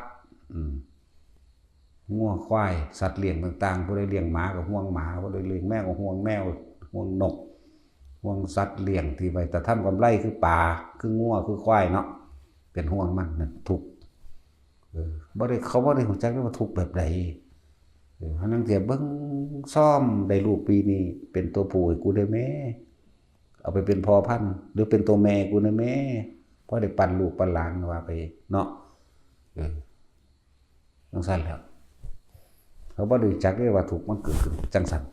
งัวควายสัตว์เลี้ยงต่างๆผู้ใดเลี้ยงหมาก็ห่วงหมาผู้ใดเลี้ยงแมวก็ห่วงแมวห่วงนกห่วงสัตว์เลี้ยงที่ไว้แต่ทำกำไรคือปลาคืองัวคือควายเนาะเป็นห่วงมันนั่นทุกข์บ่ได้เขาบ่ได้รู้จักว่าทุกข์แบบใดเฮานั่งเสียเบิ่งซ่อมได้ลูกปีนี้เป็นตัวผู้ให้กูได้แม่เอาไปเป็นพ่อพันธุ์หรือเป็นตัวแม่กูได้แม่พอได้ปั่นลูกปั่นหลานว่าไปเนาะจังซั่นแล้วเขาบ่ได้รู้จักเลยว่าทุกข์มันเกิดขึ้นจังซั่น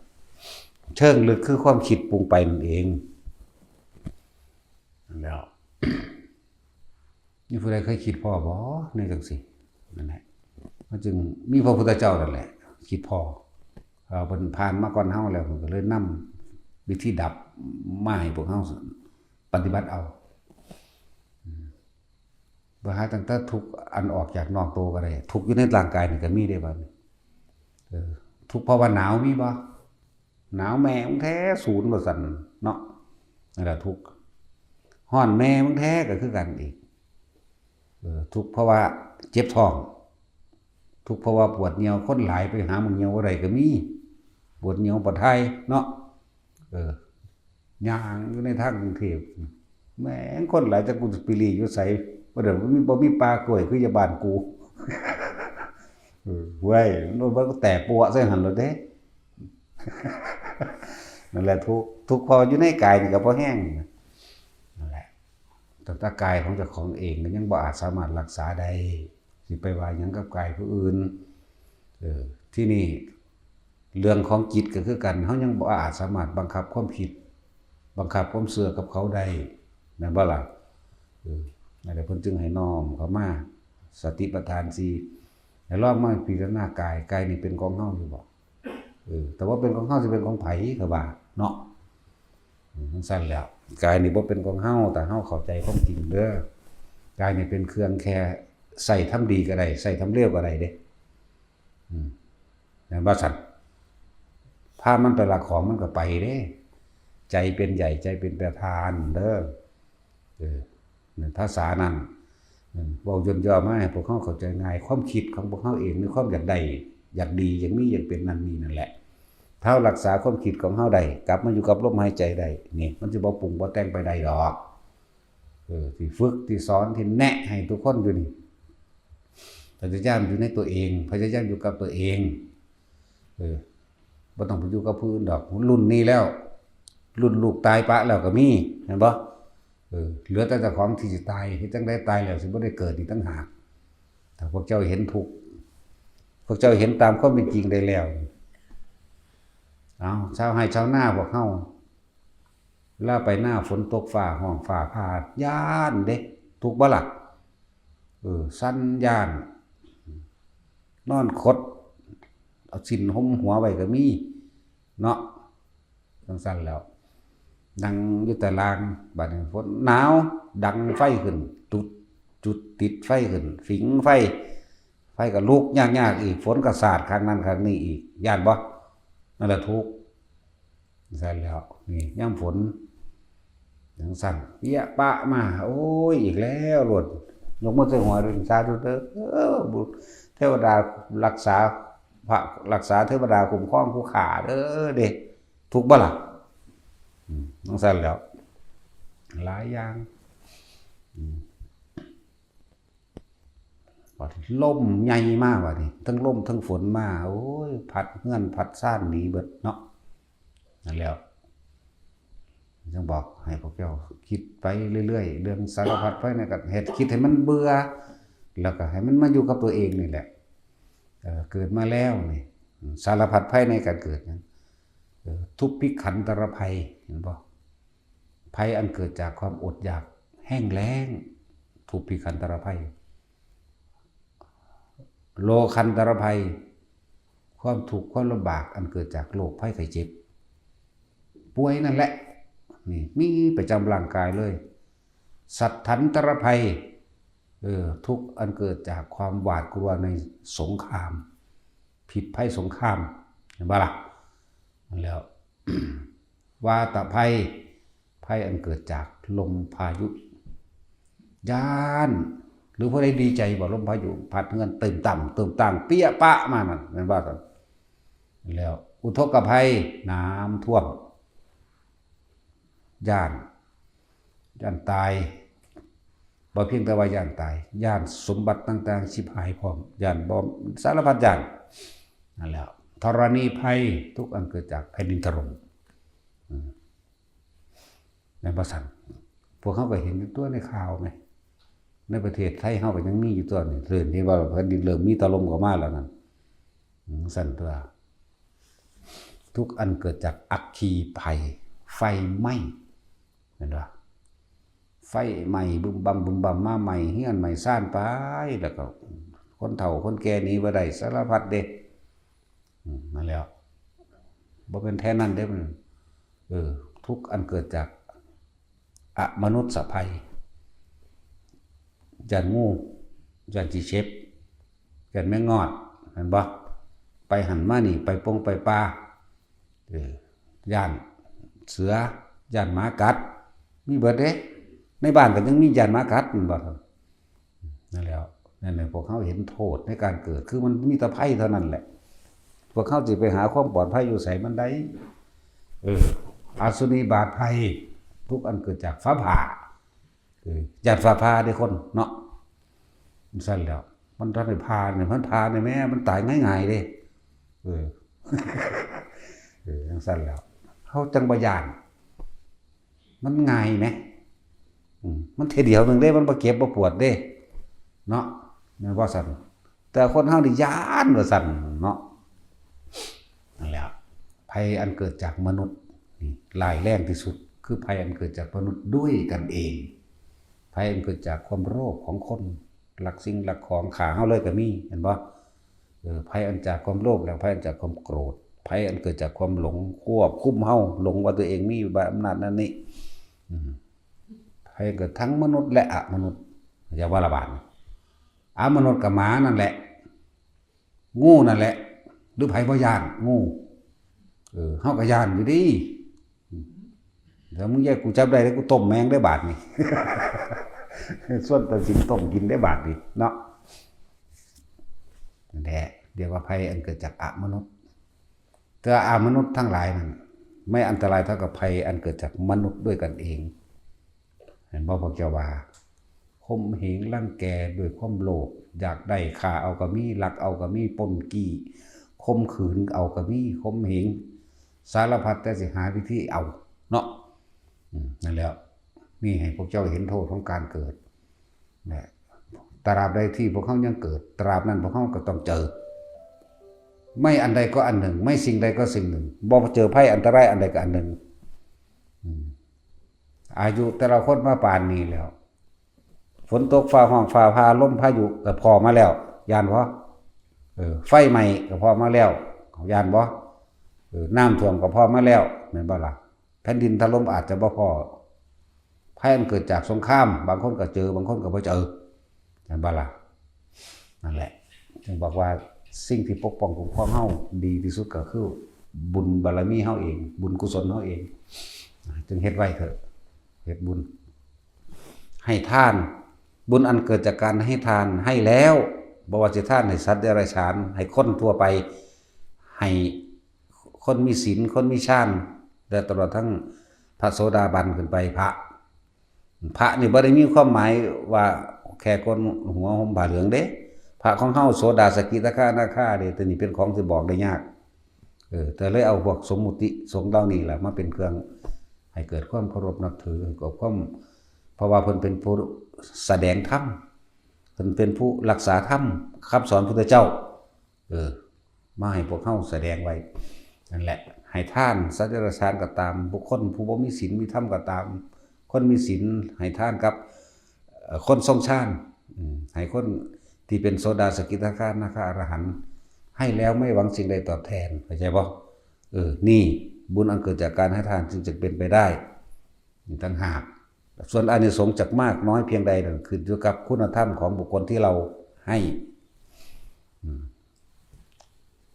เชิงลึกคือความคิดปรุงไปนั่นเองแล้วนี่ผู้ใดเคยคิดพ่อบ่ในจังซี่นั่นแหละมันจึงมีพระพุทธเจ้านั่นแหละคิดพ่อเพิ่นผ่านมาก่อนเฮาแล้วเพิ่นก็เลยนำวิธีดับมาให้พวกเฮาปฏิบัติเอาบ่หาตั้งแต่ทุกข์อันออกจากนอกตัวก็ได้ทุกข์อยู่ในร่างกายนี่ก็มีได้บัดนี้ทุกข์เพราะว่าหนาวมีบ่หนาวแม่มึงแท้ศูนย์ว่าซั่นเนาะนั่นแหละทุกข์ร้อนแม่มึงแท้ก็คือกันอีกทุกข์เพราะว่าเจ็บท้องทุกข์เพราะว่าปวดเหี่ยวคนหลายไปหาหมองเหี่ยวบ่ได้ก็มีปวดเหี่ยวปวดไทยเนาะย่างอยู่ในทางกรุงเทพแม่งคนหลายแต่กูสิไปหลีอยู่ไสบ่เด้บ่มีปลากล้วยคืออยู่บ้านกูเว้ยมันก็แตกปัวใส่หั่นโลดเด้นั่นแหละทุกข์พออยู่ในกายนี่ก็บ่แห้งนั่นแหละแต่กายของเจ้าของเองมันยังบ่อาจสามารถรักษาได้สิไปว่าหยังกับกายผู้อื่นที่นี่เรื่องของจิตก็คือกันเฮายังบ่อาจสามารถบังคับความคิดบังคับความเชื่อกับเขาได้แม่นบ่ล่ะนั่นแหละเพิ่นจึงให้น้อมเข้ามาสติปัฏฐาน4ให้ลองมาพิจารณากายนี่เป็นของเฮาอยู่บ่แต่ว่าเป็นของเฮาสิเป็นของไผก็ว่าเนาะมันซั่นแล้วกายนี่บ่เป็นของเฮาแต่เฮาเข้าใจความจริงเด้อกายนี่เป็นเครื่องแค่ใส่ทำดีก็ได้ใส่ทำเลวก็ได้เด้แม่นบ่ซั่นพามันไปละของมันก็ไปเด้ใจเป็นใหญ่ใจเป็นประธานเด้อนั่นภาษานั้นเว้าย่นย่อมาให้พวกเฮาเข้าใจง่ายความคิดของพวกเฮาเองมีความอยากได้อยากดีอยากมีอยากเป็นนั่นนี่นั่นแหละถ้ารักษาความคิดของเฮาได้กลับมาอยู่กับลมหายใจได้นี่มันสิบ่ปรุงบ่แต่งไปได้ดอกที่ฝึกที่สอนที่แนะให้ทุกคนอยู่นี่พยายามอยู่ในตัวเองพยายามอยู่กับตัวเองบ่ต้องไปอยู่กับผู้อื่นดอกรุ่นนี้แล้วรุ่นลูกตายปะแล้วก็มีเห็นบ่เหลือแต่เจ้าของที่สิตายที่จังได้ตายแล้วสิบ่ได้เกิดอีกต่างหากถ้าพวกเจ้าเห็นทุกข์พวกเจ้าเห็นตามความเป็นจริงได้แล้วเอาชาวไร่ชาวนาพวกเฮาเวลาไปหน้าฝนตกฟ้าห้องฟ้าผ่าย้านเด้ทุกข์บ่ล่ะสั่นย้านนอนคดเอาสิ้นห่มหัวไว้ก็มีเนาะจังซั่นแล้วนั่งอยู่ตารางบัดนี้ฝนหนาวดังไฟขึ้นจุดติดไฟขึ้นฝิงไฟก็ลุกยากๆอีกฝนก็สาดข้างนั้นข้างนี้อีกย้านบ่นั่นแหละทุกข์ซั่นแล้วนี่ยามฝนจังซั่นเหี้ยปะมาโอ้ยอีกแล้วโลดยกมือใส่หัวด้วยสาธุเด้อบุตรเทวดารักษาพระรักษาเทวดาคุ้มครองผู้ขาเด้อเด้ทุกข์บ่ล่ะจังซั่นแล้วหลายอย่างลมใหญ่มากว่านี่ทั้งลมทั้งฝนมาโอ้ยพัดเฮือนพัดซ่านหนีเบิดเนาะนั่นแล้วจังบอกให้พวกเจ้าคิดไปเรื่อยๆเรื่องสารพัดไปเนี่ยก็เฮ็ดคิดให้มันเบื่อ แล้วก็ให้มันมาอยู่กับตัวเองนี่แหละเกิดมาแล้วนี่สารพัดภัยในการเกิดนะทุพพิขันตรภัยเห็นบ่ภัยอันเกิดจากความอดอยากแห้งแล้งทุพพิขันตรภัยโลคันตรภัยความทุกข์ความลำบากอันเกิดจากโรคภัยไข้เจ็บป่วยนั่นแหละนี่มีประจำร่างกายเลยสัตถันตรภัยทุกข์อันเกิดจากความหวาดกลัวในสงครามผิดภัยสงครามเห็นบ่ล่ะแล้ว วาตภัยภัยอันเกิดจากลมพายุย่านหรือพอได้ดีใจบ่ลมพายุพัดเงินเติมต่ำเติมต่างเปี้ยปะมานั่นแม่นว่ากันแล้วอุทกภัยน้ำท่วมย่านตายบ่เพียงแต่ว่าย่านตายย่านสมบัติต่างๆชิบหายพร้อมย่านบ่สารพัดย่านนั่นแหละธรณีภัยทุกอันเกิดจากแผ่นดินถล่มในภาษาพวกเขาก็เห็นตัวในข่าวไหมในประเทศไทยเขาก็ยังมีอยู่ตัวนี่เรื่องที่ว่าแผ่นดินเริ่มมีถล่มเข้ามาแล้วนั่นสั่นตัวทุกอันเกิดจากอัคคีภัยไฟไหม้เห็นป่ะไฟใหม่บึมบัมมาใหม่เฮียนใหม่ซ่านไปแล้วก็คนเฒ่าคนแก่นี้บ่ได้สารพัดเด้นั่นแล้วบ่เป็นแท้นั้นเด้มันทุกอันเกิดจากอมนุษย์ภัยย่านงูย่านจีเชฟย่านแมงงอดเห็นบ่ไปหันมานี่ไปปงไปปลาย่านเสือย่านหมากัดมีเบิดเด้ในบ้านก็ยังมีย่านหมากัดมันบ่ครับนั่นแล้วนั่นแหละพวกเขาเห็นโทษในการเกิดคือมันมีแต่ภัยเท่านั้นแหละพวกเขาสิไปหาความปลอดภัยอยู่ไสมันได้อาสุนีบาตภัยทุกอันเกิดจากฟ้าผ่าย่านฟ้าผ่าเด้คนเนาะมันสั่นแล้วมันทำให้ผ่าเนี่ยมันผ่าเนี่ยแม่มันตายง่ายๆเด้จังสั่นแล้วเฮาจังบ่ย่านมันง่ายไหมมันเทเดียวนึงเด้มันบ่เก็บบ่ปวดเด้เนาะแม่นบ่สั่นแต่คนเฮานี่ย้านว่าสั่นเนาะนั่นแหละภัยอันเกิดจากมนุษย์นี่ร้ายแรงที่สุดคือภัยอันเกิดจากมนุษย์ด้วยกันเองภัยอันเกิดจากความโลภของคนลักสิ่งลักของขาเฮาเลยก็มีเห็นบ่ภัยอันจากความโลภแล้วภัยอันจากความโกรธภัยอันเกิดจากความหลงควบคุมเฮาหลงว่าตัวเองมีอำนาจนั่นนี่ภัยเกิดทั้งมนุษย์และอมนุษย์อย่าว่าละบาดอมนุษย์กับหมานั่นแหละงูนั่นแหละหรือภัยบ่ย่านงูเฮาก็ย่านอยู่ดิแล้วมึงแยกกูจับได้แล้วกูต้มแมงได้บาทนี่ ส่วนตัดสินต้มกินได้บาทนี่เนาะนั่นแหละเรียกว่าภัยอันเกิดจากอมนุษย์แต่อมนุษย์ทั้งหลายนั้นไม่อันตรายเท่ากับภัยอันเกิดจากมนุษย์ด้วยกันเองเห็นบ่พระเจ้าว่าข่มเหงรังแกด้วยความโลภอยากได้ฆ่าเอาก็มีลักเอาก็มีปล้นกี้ข่มขืนเอาก็มีข่มเหงสารพัดแต่สิหาวิธีเอาเนาะนั่นแล้วนี่ให้พวกเจ้าเห็นโทษของการเกิดนะตราบใดที่พวกเขายังเกิดตราบนั้นพวกเขาก็ต้องเจอไม่อันใดก็อันหนึ่งไม่สิ่งใดก็สิ่งหนึ่งบ่เจอภัยอันตรายอันใดก็อันหนึ่งอายุแต่ละคนมาป่านนี้แล้วฝนตกฟ้าห้องฟ้าพาลมพายุก็พอมาแล้วยานบ่ไฟใหม่ก็พอมาแล้วยานบ่น้ำท่วมก็พอมาแล้วแม่นบ่ล่ะแผ่นดินถล่มอาจจะบ่พอภัยอันเกิดจากสงครามบางคนก็เจอบางคนก็บ่เจอแม่นบ่ล่ะนั่นแหละจึงบอกว่าสิ่งที่ปกป้องคุ้มครองเฮาดีที่สุดก็คือบุญบารมีเฮาเองบุญกุศลเฮาเองจึงเฮ็ดไว้เถอะเฮ็ดบุญให้ทานบุญอันเกิดจากการให้ทานให้แล้วบ่ว่าสิทานให้สัตว์เดรัจฉานให้คนทั่วไปให้คนมีศีลคนมีฌานและตลอดทั้งพระโสดาบันขึ้นไปพระนี่บ่ได้มีความหมายว่าแค่คนหัวห่มผ้าเหลืองเด้พระของเฮาโสดาสกิทาคานาคาเด้ตัวนี้เป็นของที่บอกได้ยากแต่เลยเอาพวกสมมุติสงฆ์เหล่านี้แหละมาเป็นเครื่องให้เกิดความเคารพนับถือกับความเพราะว่าเพิ่นเป็นผู้แสดงธรรม พิ่นเป็นผู้รักษาธรรมคำสอนพุทธเจ้ามาให้พวกเฮาแสดงไว้นั่นแหละให้ทานสัจจะทานก็ตามบุคคลผู้บ่มีศีลมีธรรมก็ตามคนมีศีลให้ทานกับคนทรงฌานให้คนที่เป็นโสดาสกิทาคานาคาอรหันต์ให้แล้วไม่หวังสิ่งใดตอบแทนเข้าใจบ่นี่บุญอันเกิดจากการให้ทานจึงจะเป็นไปได้ต่างหากส่วนอานิสงส์จากมากน้อยเพียงใดนั่นขึ้นอยู่กับคุณธรรมของบุคคลที่เราให้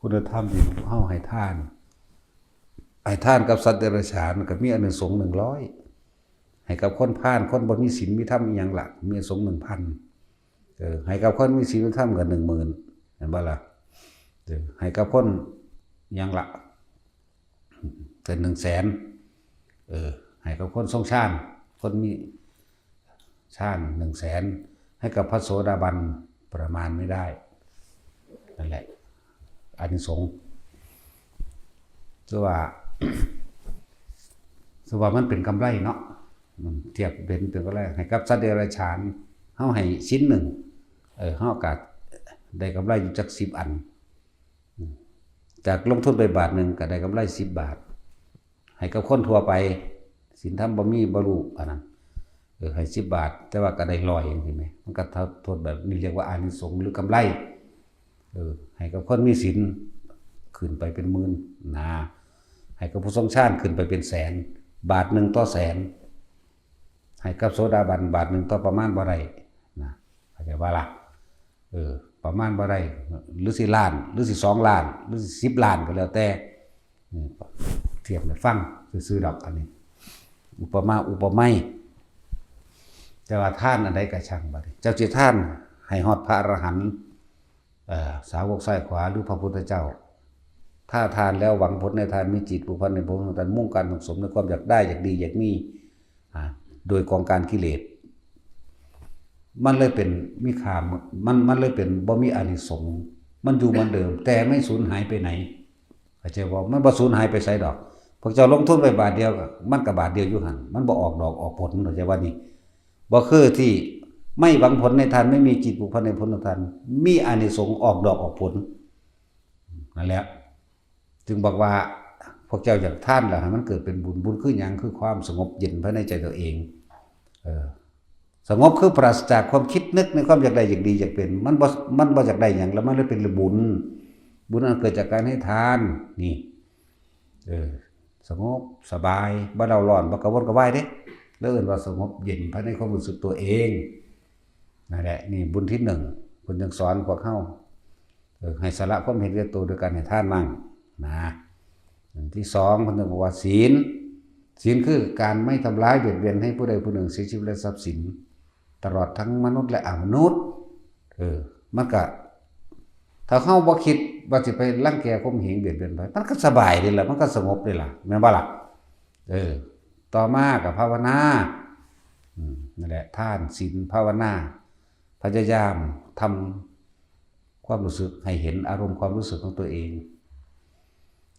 คุณธรรมที่เฮาให้ทานกับสัตว์เดรัจฉานก็มีอานิสงส์100ให้กับคนพาลคนบ่มีศีลมีธรรมอีหยังล่ะมีอานิสงส์ 1,000ให้กับคนมีศีลมีธรรมก็ 10,000 เห็นบ่ล่ะให้กับคนหยังล่ะเป็น 100,000ให้กับคนทรงฌานคนมีฌาน 100,000ให้กับพระโสดาบันประมาณไม่ได้นั่นแหละอานิสงส์คือว่ามันเป็นกำไรเนาะเทียบเป็นกำไรให้กับสัตว์เดรัจฉานเฮาให้ชิ้นหนึ่งเฮาก็ได้กำไรอยู่จัก10 อันจากลงทุนไปบาทนึงก็ได้กำไร10 บาทให้กับคนทั่วไปศีลธรรมบ่มีบ่รู้อันนั้นให้10 บาทแต่ว่าก็ได้100จังซี่แหมมันก็โทษแบบนี้เรียกว่าอานิสงส์หรือกำไรให้กับคนมีศีลขึ้นไปเป็นหมื่นนะให้กับผู้ทรงฌานขึ้นไปเป็นแสนบาทนึงต่อแสนให้กับโสดาบันบาทนึงต่อประมาณบ่ได้นะเข้าใจว่าล่ะประมาณบ่ได้หรือสิล้านหรือสิ2 ล้านหรือสิ10 ล้านก็แล้วแต่เทียบให้ฟังซื่อๆดอกอันนี้อุปมาอุปไมยแต่ว่าท่านอันใดก็ช่างบัดนี้เจ้าสิท่านให้ฮอดพระอรหันต์สาวกซ้ายขวาหรือพระพุทธเจ้าถ้าทานแล้วหวังผลในทานมีจิตผูกพันในพระองค์ท่านมุ่งการสังสมในความอยากได้อยากดีอยากมีโดยกองการกิเลสมันเลยเป็นมีค่ามันเลยเป็นบ่มีอานิสงส์มันอยู่เหมือนเดิมแต่ไม่สูญหายไปไหนเข้าใจบ่มันบ่สูญหายไปไสดอกพวกเจ้าลงทุนไปบาทเดียวมันก็บาทเดียวอยู่หั่นมันบ่ออกดอกออกผลเข้าใจว่านี่บ่คือที่ไม่หวังผลในทานไม่มีจิตผูกพันในผลของทานมีอานิสงส์ออกดอกออกผลนั่นแหละจึงบอกว่าพวกเจ้าอยากท่านล่ะให้มันเกิดเป็นบุญคือหยังคือความสงบเย็นภายในใจตัวเองสงบคือปราศจากความคิดนึกในความอยากได้อยากดีอยากเป็นมันบ่อยากได้หยังแล้วมันเลยเป็นบุญอันเกิดจากการให้ทานนี่สงบสบายบ่เดาร้อนบ่กระวนกระวายเด้แล้วเอิ้นว่าสงบเย็นภายในความรู้สึกตัวเองนั่นแหละนี่บุญที่1เพิ่นจึงสอนพวกเฮาให้สละความเห็นแก่ตัวด้วยการให้ทานมั่งนะอันที่2เพิ่นบอกว่าศีลคือการไม่ทำร้ายเบียดเบียนให้ผู้ใดผู้หนึ่งเสียชีวิตและทรัพย์สินตลอดทั้งมนุษย์และอมนุษย์มันก็ถ้าเฮาบ่คิดว่าสิไปรังแกข่มเหงเบียดเบียนไปมันก็สบายดีล่ะมันก็สงบดีล่ะแม่นบ่ล่ะต่อมาก็ภาวนานั่นแหละทานศีลภาวนาพยายามทำความรู้สึกให้เห็นอารมณ์ความรู้สึกของตัวเอง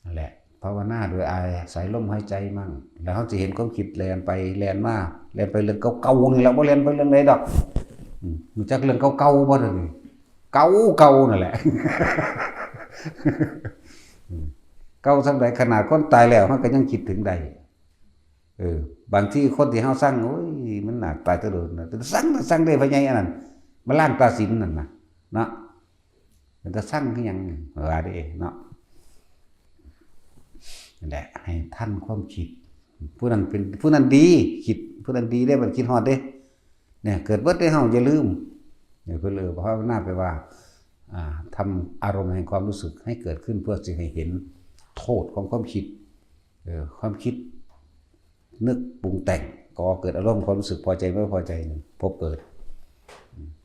นั่นแหละภาวนาโดยอาศัยลมหายใจมั่งแล้วเขาจะเห็นความคิดแล่นไปแล่นมาแล่นไปเรื่องเก่าๆนี่แหละบ่แล่นไปเรื่องใดดอกรู้จักเรื่องเก่าๆบ่เด้อนี่เก่านั่นแหละเก่าซำใดขนาดคนตายแล้วมันก็ยังคิดถึงได้บางทีคนที่เฮาสั่งโอ้ยมันน่าตายตะโดนนะแต่สั่งได้พะใหญ่อันนั้นมาล้างตาศีลนั่นน่ะเนาะมันจะสั่งคือหยังว่าเด้เนาะนั่นแหละให้ท่านความคิดผู้นั้นเป็นผู้นั้นดีคิดผู้นั้นดีได้บัดคิดฮอดเด้เนี่ยเกิดเบิดได้เฮาอย่าลืมเพิ่นเลยภาวนาไปว่าทำอารมณ์แห่งความรู้สึกให้เกิดขึ้นเพื่อจะให้เห็นโทษของความคิดความคิดนึกปรุงแต่งก่อเกิดอารมณ์ความรู้สึกพอใจไม่พอใจพบเกิด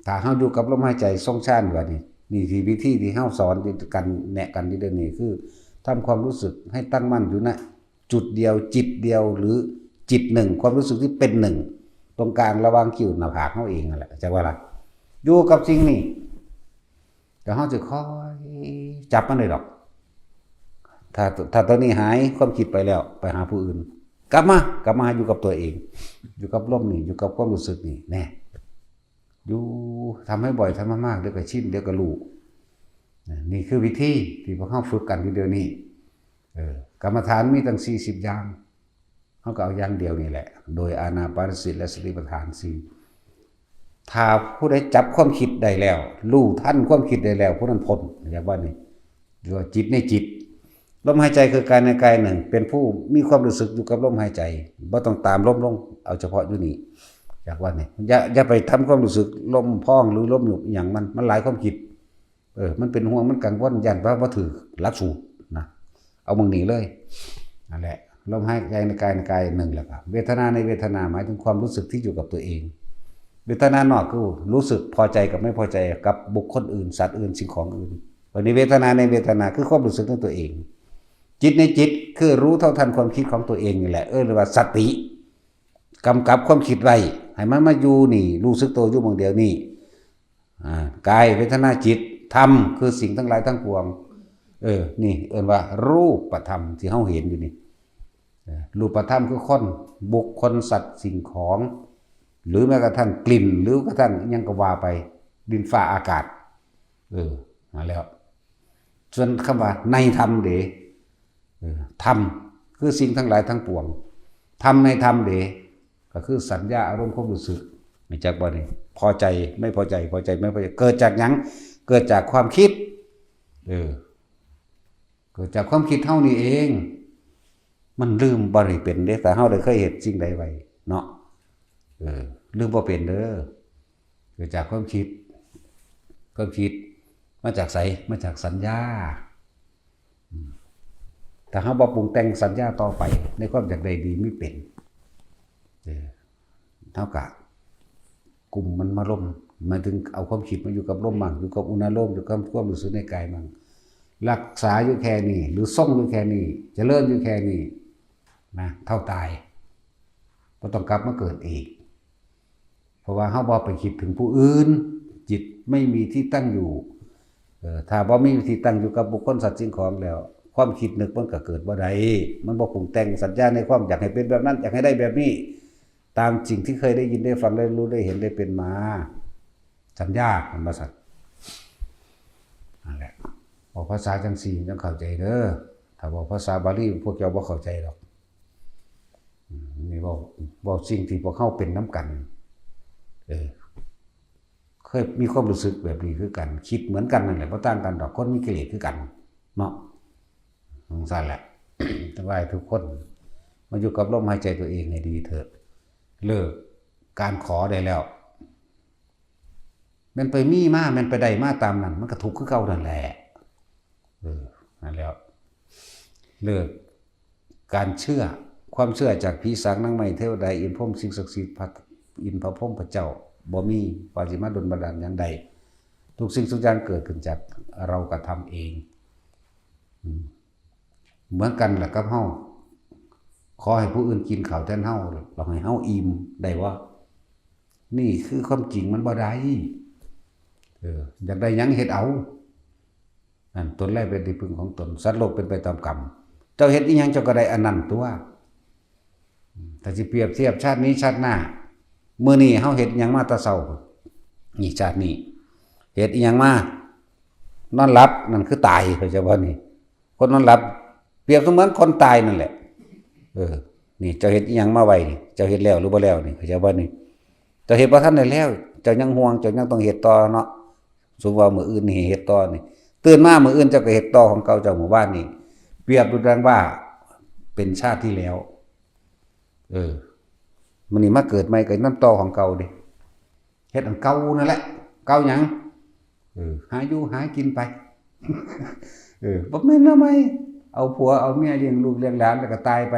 ถ้าเฮาอยู่กับลมหายใจทรงฌานว่านี่ที่วิธีที่เฮาสอนกันแนะกันที่เดี๋ยวนี้คือทำความรู้สึกให้ตั้งมั่นอยู่ณจุดเดียวจิตเดียวหรือจิตหนึ่งความรู้สึกที่เป็นหนึ่งตรงกลางระหว่างคิ้วหน้าผากเฮาเองนั่นแหละจักว่าล่ะอยู่กับสิ่งนี้เดี๋ยวเฮาจะค่อยจับมันได้ดอกถ้าตัวนี้หายความคิดไปแล้วไปหาผู้อื่นกลับมาอยู่กับตัวเองอยู่กับลมนี่อยู่กับความรู้สึกนี่แน่ อยู่ทำให้บ่อยทำมากๆเดี๋ยวก็ชินเดี๋ยวก็รู้นี่คือวิธีที่พวกเขาฝึกกันอยู่เดี๋ยวนี้กรรมฐานมีตั้ง40อย่างเขาก็เอาอย่างเดียวนี่แหละโดยอานาปานสติและสติปัฏฐาน4ถ้าผู้ใดจับความคิดได้แล้วรู้ทันความคิดได้แล้วผู้นั้นพ้นอย่างว่านี่เรียกว่าจิตในจิตลมหายใจคือกายในกายหนึ่งเป็นผู้มีความรู้สึกอยู่กับลมหายใจบ่ต้องตามลมลงเอาเฉพาะอยู่นี่อยากว่านี่อย่าไปทำความรู้สึกลมพองหรือลมหยุดอย่างมันหลายความคิดมันเป็นห่วงมันกังวลยันว่าถือหลักสูตรนะเอามึงหนีเลยนั่นแหละลมหายใจในกายในกายหนึ่งแหละครับเวทนาในเวทนาหมายถึงความรู้สึกที่อยู่กับตัวเองเวทนานอกคือรู้สึกพอใจกับไม่พอใจกับบุคคลอื่นสัตว์อื่นสิ่งของอื่นวันนี้เวทนาในเวทนาคือความรู้สึกของตัวเองจิตในจิตคือรู้เท่าทันความคิดของตัวเองนี่แหละเรียกว่าสติกำกับความคิดไว้ให้มันมาอยู่นี่รู้สึกตัวอยู่เมืองเดียวนี่กายเวทนาจิตธรรมคือสิ่งทั้งหลายทั้งปวงนี่ว่ารูปธรรมที่เฮาเห็นอยู่นี่รูปธรรมคือคนบุคคลสัตว์สิ่งของหรือแม้กระทั่งกลิ่นหรือกระทั่งยังก็ว่าไปดินฟ้าอากาศมาแล้วส่วนคำว่าในธรรมเดธรรมคือสิ่งทั้งหลายทั้งปวงธรรมในธรรมเดก็คือสัญญาอารมณ์ความรู้สึกไม่จากบ่นี่พอใจไม่พอใจพอใจไม่พอใจเกิดจากหยังเกิดจากความคิดเกิดจากความคิดเท่านี้เองมันลืมบ่ได้เป็นเด้แต่เฮาได้เคยเห็นสิ่งใดไว้เนาะลืมบ่เป็นเด้อเกิดจากความคิดมาจากไสมาจากสัญญาแต่เฮาบ่ปรุงแต่งสัญญาต่อไปในความอยากได้ดีไม่เป็นเท่ากับกลุ่มมันมาล่มมาถึงเอาความคิดมาอยู่กับลมมั่งอยู่กับอุณหภูมิอยู่กับความรู้สึกในกายมั่งรักษาอยู่แค่นี้หรือส่งอยู่แค่นี้เจริญอยู่แค่นี้นะเท่าตายบ่ต้องกลับมาเกิดอีกเพราะว่าเฮาบ่ไปคิดถึงผู้อื่นจิตไม่มีที่ตั้งอยู่ถ้าบ่มีที่ตั้งอยู่กับบุคคลสัตว์สิ่งของแล้วความคิดนึกมันก็เกิดบ่ได้มันบ่ปรุงแต่งสัญญาในความอยากให้เป็นแบบนั้นอยากให้ได้แบบนี้ตามสิ่งที่เคยได้ยินได้ฟังได้รู้ได้เห็นได้เป็นมาสัญญามันบ่สัตว์นั่นแหละบอกภาษาจังซี่จังเข้าใจเด้อถ้าบอกภาษาบาลีพวกเจ้าบ่เข้าใจหรอกนี่บอกสิ่งที่พวกเขาเป็นน้ำกันเคยมีความรู้สึกแบบนี้คือกันคิดเหมือนกันนั่นแหละบ่ต่างกันดอกคนมีกิเลสคือกันเนาะสั่นแหละทั้งหลายทุกคนมาอยู่กับลมหายใจตัวเองให้ดีเถิดเลิกการขอได้แล้วมันไปมีมามันไปได้มาตามนั้นมันก็ทุกข์คือเก่านั่นแหละนั่นแล้วเลิกการเชื่อความเชื่อจากผีสางนางไม้เทวดาอินพรหมสิ่งศักดิ์สิทธิ์อินพระพรหมพระเจ้าบ่มีปาฏิมาดลบันดาลอย่างใดทุกสิ่งทุกอย่างเกิดขึ้นจากเรากระทำเองเหมือนกันแหละกับเฮาขอให้ผู้อื่นกินข้าวแทนเฮาเราให้เฮาอิ่มได้ว่านี่คือความจริงมันบ่ได้อยากได้หยังเฮ็ดเอานั่นตนแรกเป็นที่พึ่งของตนสัตว์โลกเป็นไปตามกรรมเจ้าเฮ็ดอีหยังเจ้าก็ได้อันนั้นตัวถ้าสิเปรียบเทียบชาตินี้ชาติหน้ามื้อนี้เฮาเฮ็ดหยังมาแต่เช้านี่ชาตินี้เฮ็ดอีหยังมานอนหลับนั่นคือตายเข้าใจบ่นี่คนนอนหลับเปรียบเสมือนคนตายนั่นแหละนี่เจ้าเฮ็ดอีหยังมาไว้นี่เจ้าเฮ็ดแล้วหรือบ่แล้วนี่เข้าใจบ่นี่เจ้าเฮ็ดบ่ทันได้แล้วเจ้ายังห่วงเจ้ายังต้องเฮ็ดต่อเนาะสมมุติว่ามื้ออื่นนี่เฮ็ดต่อนี่ตื่นมามื้ออื่นเจ้าก็เฮ็ดต่อของเก่าเจ้าหมู่บ้านนี่เปรียบดูดังว่าเป็นชาติที่แล้วมื้อนี้มาเกิดใหม่ก็นำต่อของเก่าดิเฮ็ดอันเก่านั่นแหละเก่าหยังหาอยู่หากินไปบ่แม่นทำไมเอาผัวเอาเมียเลี้ยงลูกเลี้ยงหลานแล้วก็ตายไป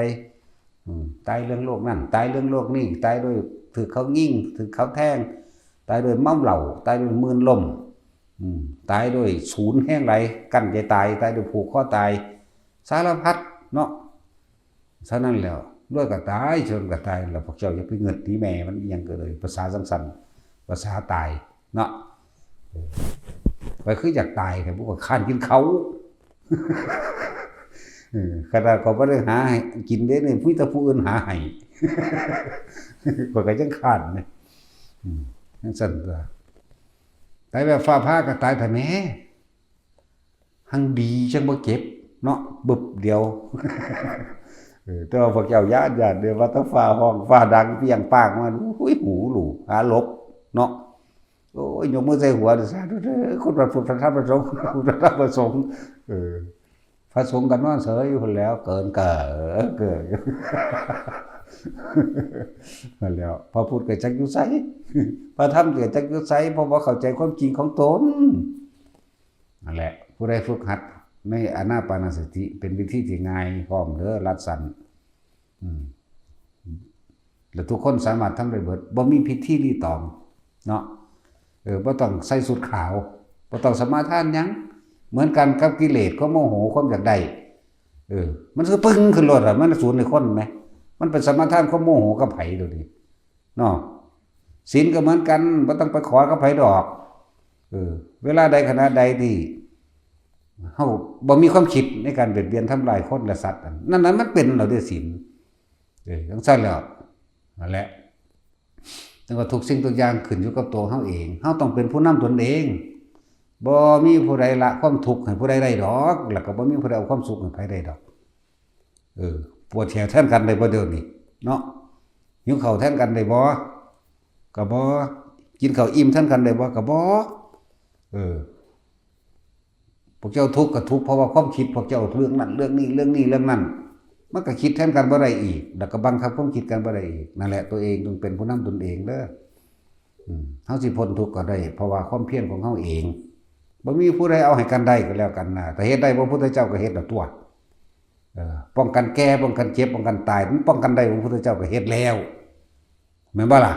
ตายเรื่องโลกนั่นตายเรื่องโลกนี่ตายด้วยถูกเขายิงถูกเขาแทงตายด้วยเมาเหล้าตายด้วยมืนล่มตายด้วยศูนย์แห้งไหลกั้นใจตายตายด้วยผูกคอตายสารพัดเนาะฉะนั้นแล้วด้วยก็ตายชนก็ตายแล้วพวกเจ้าอย่าไปเงินตีแม่มันยังเกิดเลยภาษาสั้นๆภาษาตายเนาะไปคืออยากตายแต่พวกข้านกินเขาขนาดเขาไม่ได้หาให้กินได้เนี่ยผู้แต่ผู้อื่นหาให้ก็จังข้านเนี่ย นั่นสั่นตัวตายแบบฟ้าผ่าก็ตายแต่แม่หังดีจังบ่เจ็บเนาะบึบเดียวแต่ว่าพวกเจ้าญาติเดี๋ยวว่าต้องฟ้าห้องฟ้าดังเปรี้ยงป้างมันหุ้ยหูหลูหาลบเนาะโอ้ยยกมือใส่หัวสาธุเด้อคนพระพุทธพระธรรมพระสงฆ์พระพุทธพระสงฆ์พระสงฆ์กันนอนเสยอยู่คนแล้วเกินนั่นแล้วพระพุทธก็จักอยู่ไสพระธรรมก็จักอยู่ไสเพราะว่าเข้าใจความจริงของตนนั่นแหละผู้ใดฝึกหัดในอานาปานสติเป็นวิธีที่ง่ายพร้อมเด้อรัดสั้นแล้วทุกคนสามารถทำได้เบิดบ่มีพิธีรีตองเนาะบ่ต้องใส่สุดขาวบ่ต้องสมาทานหยังเหมือนกันกับกิเลสก็โมโหความอยากได้มันคือปึ้งขึ้นรถมันสูญในคนไหมมันเป็นสมาทานความโมโหกับไผดูดิเนาะศีลก็เหมือนกันบ่ต้องไปขอกับไผดอกเวลาใดขณะใดที่เฮาบ่มีความคิดในการเบียดเบียนทำลายคนและสัตว์นั่นมันเป็นเราด้วยศีลจังซั่นแล้วนั่นแหละแต่ว่าทุกสิ่งทุกอย่างขึ้นอยู่กับตัวเฮาเองเฮาต้องเป็นผู้นำตนเองบ่มีผู้ใดละความทุกข์ให้ผู้ใดได้ดอกแล้วก็บ่มีผู้ใดเอาความสุขให้ไผได้ดอกปวดแขนแทนกันได้บ่เดี๋ยวนี้เนาะหิวข้าวแทนกันได้บ่ก็บ่กินข้าวอิ่มแทนกันได้บ่ก็บ่พวกเจ้าทุกข์ก็ทุกข์เพราะว่าความคิดพวกเจ้าเรื่องนั้นเรื่องนี้เรื่องนั้นมันก็คิดแทนกันบ่ได้อีกแล้วก็บังคับความคิดกันบ่ได้อีกนั่นแหละตัวเองต้องเป็นผู้นำตนเองเด้อเฮาสิพ้นทุกข์ก็ได้เพราะว่าความเพียรของเฮาเองบ่มีผู้ใดเอาให้กันได้ก็แล้วกันนะแต่เฮ็ดได้พระพุทธเจ้าก็เฮ็ดแล้วตัวป้องกันแก่ป้องกันเจ็บป้องกันตายมันป้องกันได้พระพุทธเจ้าก็เฮ็ดแล้วแม่นบ่ล่ะ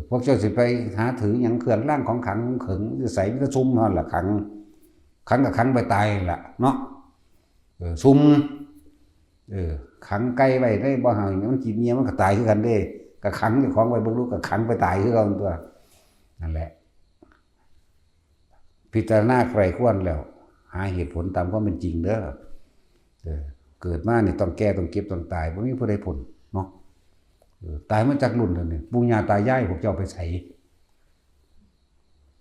พวกเจ้าสิไปหาถือหยังเครื่องร่างของขังขึงสิใส่มันก็ซุ่มนั่นล่ะขังก็ขังไปตายล่ะเนาะซุ่มขังไก่ไว้ได้บ่ให้มันกินเมียมันก็ตายคือกันเด้ก็ขังเจ้าของไว้บ่รู้ก็ขังไปตายคือกันตัวนั่นแหละพิจารณาใครควรแล้วหาเหตุผลตามความเป็นจริงเด้อเกิดมานี่ต้องแก่ต้องเก็บต้องตายบ่มีผู้ใดพ้นเนาะตายมาจากรุ่นแล้วนี่ปู่ย่าตายายพวกเจ้าไปไส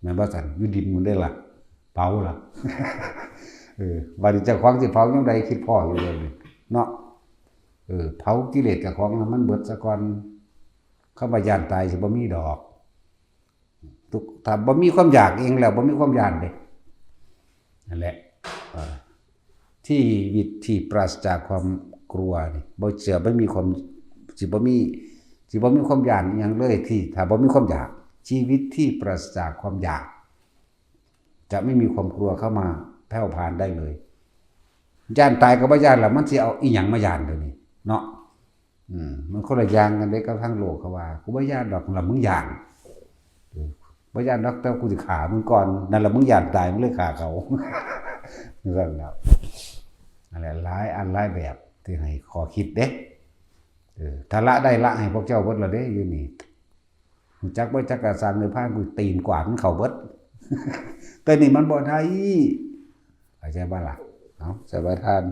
แม่นบ่ซั่นอยู่ดินมันได้ล่ะเผาล่ะบัดนี้เจ้าของสิเผาจังไดคิดพ่ออยู่เลยเนาะเผากิเลสกับของมันเบิดซะก่อนคำว่าย่านตายสิบ่มีดอกถ้าบ่มีความอยากเองแล้วบ่มีความย่านเด้นั่นแหละที่วิตที่ปราศจากความกลัวนี่บ่เชื่อบ่มีความสิบ่มีความย่านอีหยังเลยที่ถ้าบ่มีความอยากชีวิตที่ปราศจากความอยากจะไม่มีความกลัวเข้ามาแผ่วพานได้เลยย่านตายก็บ่ย่านแล้วมันสิเอาอีหยังมาย่านเดี๋ยวนี้เนาะมันคนละอย่างกันเด้กับทั้งโลกเขาว่ากูบ่ย่านดอกล่ะมึงย่านบ่ย่านดอกแต่กูสิฆ่ามึงก่อนนั่นล่ะมึงย่านตายมึงเลยฆ่าเขานั่นแหละนั่นแหละหลายอันหลายแบบที่ให้ขอคิดเด้ถ้าละได้ละให้พวกเจ้าเบิดละเด้อยู่นี่ฮู้จักบ่จักกะสร้างในพานกูตีนกวาดมันเข้าเบิดแต่นี่มันบ่ได้เข้าใจบ่ล่ะเอาสบายทาน